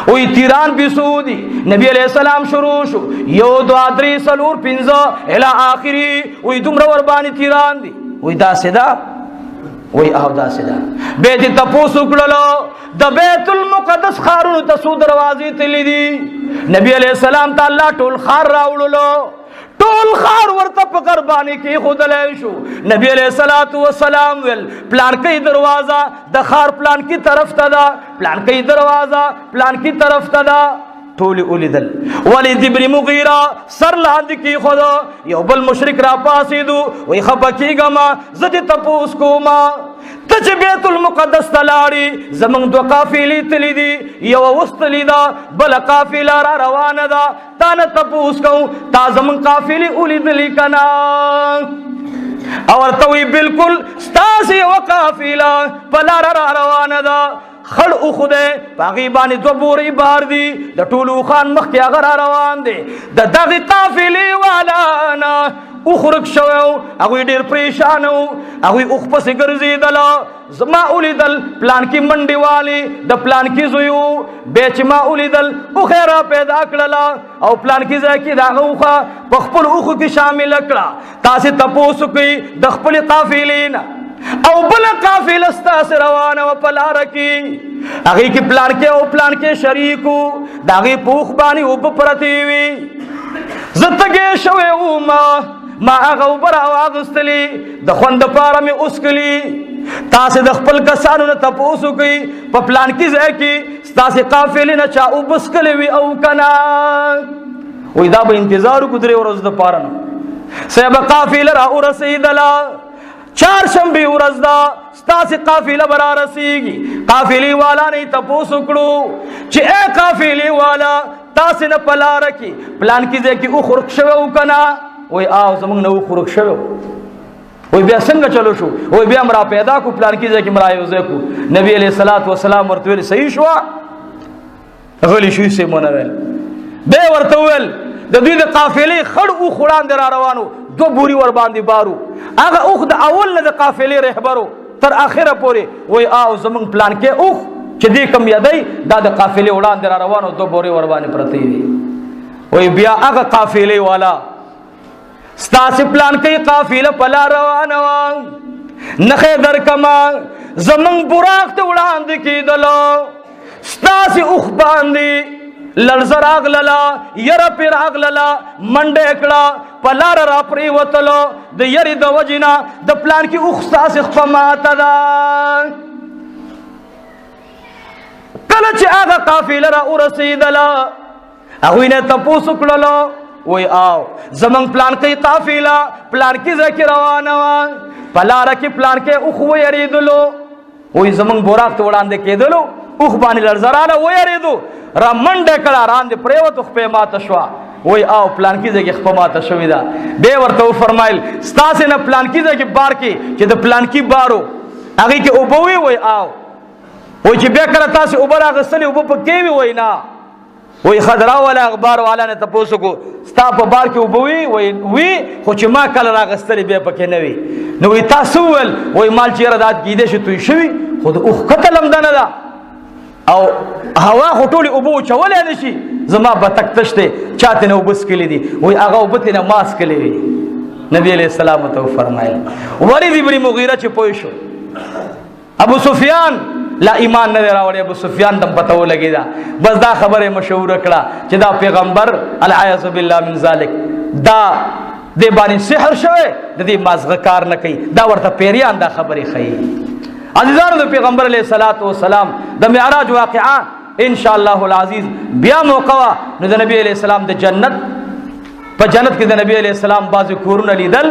وی تیران بیسو دی نبی علیہ السلام شروع شو یو دوا درې سلور پنځه الى آخری وی دومره وربانی تیران دی وی دا سدا وی آو دا سدا بیتی تپوس اکڑلو دا بیت المقدس خارون تسو دروازی تلی دی نبی علیہ السلام تا اللہ ٹول خار راولو ٹول خار ورطا پقربانی کی خود لیشو نبی علیہ السلام ویل پلان کی دروازہ دا خار پلان کی طرف تدا پلان کی دروازہ پلان کی طرف تدا ټول اولیدل ولید ابن مغیره سر لاندې کی خدا یو بل مشرک را پاسیدو وی خپکیګما زدی تپوس کوما تچ بیت المقدس تلاړي زمنګ دو قافلې تلی دی یو وستلی دا بل قافله را روانه ده تا نه تپوس کو تا زمنګ قافلې اولیدلی کنا اور توي بالکل ستاسي وقافله بل را روانه ده خړ او خوده باغی باندې دو بوري بار دي د ټولو خان مخ کې هغه روان دي د دغه قافلې والا نه او خرق شوو هغه ډیر پریشان وو هغه اوخ پسې ګرځیدل زما اولیدل پلان کې منډي والی د پلان کې زویو بیچ ما اولیدل او خیره پیدا کړل او پلان کې ځکه دا اوخه په خپل اوخ کې شامل کړه تاسو تاسو کې د خپل قافلې نه او بل قافله استاس روانه و پلار کی هغه کی پلان کې او پلان کې شریکو داغه پوخ باندې او پرتی وی زتګه شوه او ما هغه وبر واغستلی د خوند پاره می اوسکلی تاسو د خپل کسانو نه تاسو کوي په پلان کې ځای کې تاسو قافله نه چا او بسکلی وی او کنا وې دا به انتظار کو درې ورځې د پاره نه سبا قافله را ورسیدلا چار شنبه ورځ دا ستاسو قافله برا رسیږي قافلی والا نه تاسو کړو چې اے قافلی والا تاسو نه پلار کی پلان کې ځکه او خرق شوو کنا وای آو زمنګ نو خرق شوو وای بیا څنګه چلو شو وای بیا مرا پیدا کو پلان کې ځکه مرا یو ځکو نبی علیہ الصلوۃ والسلام ورته ویل صحیح شو غلی شوی سه مونږ ویل به ورته ویل د دوی د قافلې خړ او خړان در روانو دو بوري ور باندې بارو هغه اوخ د اول نه د قافلې رهبرو تر اخره پورې وای آو زمنګ پلان کې اوخ چې دې کم یادای دا د قافلې وړاندې روانو دو بوري ور باندې پرتی وي وای بیا هغه قافلې والا ستاسې پلانکۍ قافله په لار روانه وه، نښې درکمه زمونږ براق ته وړاندې کېدلو، ستاسې اوښ باندې لړزه راغلله، یره پرې راغلله، منډه یې کړه، په لاره را پرېوتلو، د یرې د وجې نه د پلانکي اوښ ستاسې خپه ماته ده. کله چې هغه قافله را ورسېدله، هغوی نه تپوس وکړلو، وی آو زمونږ پلانکۍ قافله پلانکي ځای کې روانه وه، په لاره کې پلانکۍ اوښ ویرېدلو، وی زمونږ براق ته وړاندې کېدلو، اوښ باندې لړزه راله، ویرېدو، را منډه کړه، راندې پرېوتو، خپه ماته شوه. وی آو پلانکي ځای کې خپه ماته شوې ده. بیا ورته وفرمایل ستاسې نه پلانکي ځای کې بار کې چې د پلانکي بارو هغې کې اوبه وي، وی آو، وی چې بیا کله تاسې اوبه راغستلې اوبه پکې وي، وی نه، وی خدرا والا اخبار والا نه تپوس وکړو ستا په بار کې اوبه وي، خو چې ما کله راغستلې بیا پکې نه وي. نو وی تاسو وویل، وی مال چې یاره دا کیدای شي توی شوي، خو د اوښ قتل همدا نه ده او هوا خو ټولې اوبه وچولی نه شي، زما بتک تش دی، چا ترې نه اوبه څکلي دي، وی هغه اوبه ترې نه ما څکلې وي. نبي علیه السلام ورته وفرمایل. ولید بن مغیره چې پوه شو ابو سفیان لا ایمان نه دی راوړی، ابو سفیان ته پته ولګېده، بس دا خبره مشهوره کړه چې دا پیغمبر العیاذ بالله من ذلک دا دې باندې سحر شوی، د دې مازغه کار نه کوي، دا ورته پیریان دا خبرې ښیي. عزیزانو د پیغمبر علیه الصلاۃ والسلام د معراج واقعه ان شاء الله العزیز بیا موقع وه، نو د نبی علیه السلام د جنت په جنت کې د نبی علیه السلام بعضې کورونه لیدل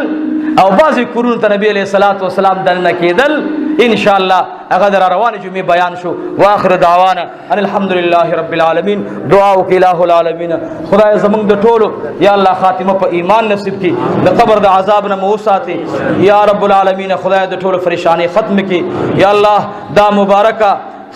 او بعضې کورونو ته نبی علیه الصلاۃ والسلام دننه کېدل. ان شاء الله هغه د روانې جمعې بیان شو. واخر دعوانا ان الحمد لله رب العالمین. دعا وکړئ الہ العالمین خدای زمونږ د ټولو یا الله خاتمه په ایمان نصیب کړي، د قبر د عذاب نه مو وساتي یا رب العالمین. خدای د ټولو پریشانی ختم کړي یا الله. دا مبارکه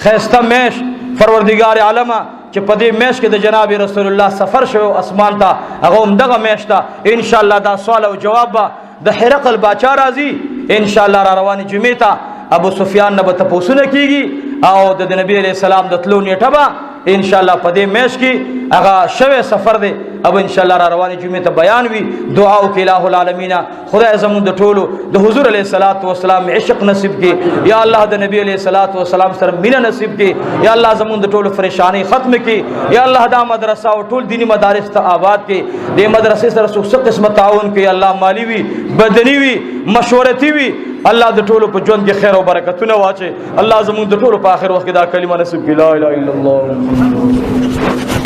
خیسته میش پروردگار عالمه چې په دې میش کې د جناب رسول الله سفر شو اسمان ته، هغه هم دغه میش ته ان شاء الله دا سوال او جواب به د هرقل باچا راځي ان شاء الله را روانې جمعې ته. ابو سفیان نه به تپوسونه کېږي او د نبی علیه السلام د تلو نیټه به ان شاء الله په دې میش کې هغه شوی سفر دی، اب ان شاء الله را روانې جمعې ته بیان وي. دعا وکړئ الہ العالمین خدای زمونږ د ټولو د حضور علیه الصلاۃ والسلام عشق نصیب کړي یا الله، د نبی علیه الصلاۃ والسلام سره مینه نصیب کړي یا الله، زمونږ د ټولو پریشانی ختم کړي یا الله. دا مدرسه او ټول دینی مدارس ته آباد کړي، دې مدرسې سره څوک قسمه تعاون کوي الله، مالی وي، بدني وي، مشورتي وي، الله د ټولو په ژوند کې خیر او برکتونه واچي. الله زمونږ د ټولو په آخر وخت کې دا کلمه نصیب کړي لا اله الا الله.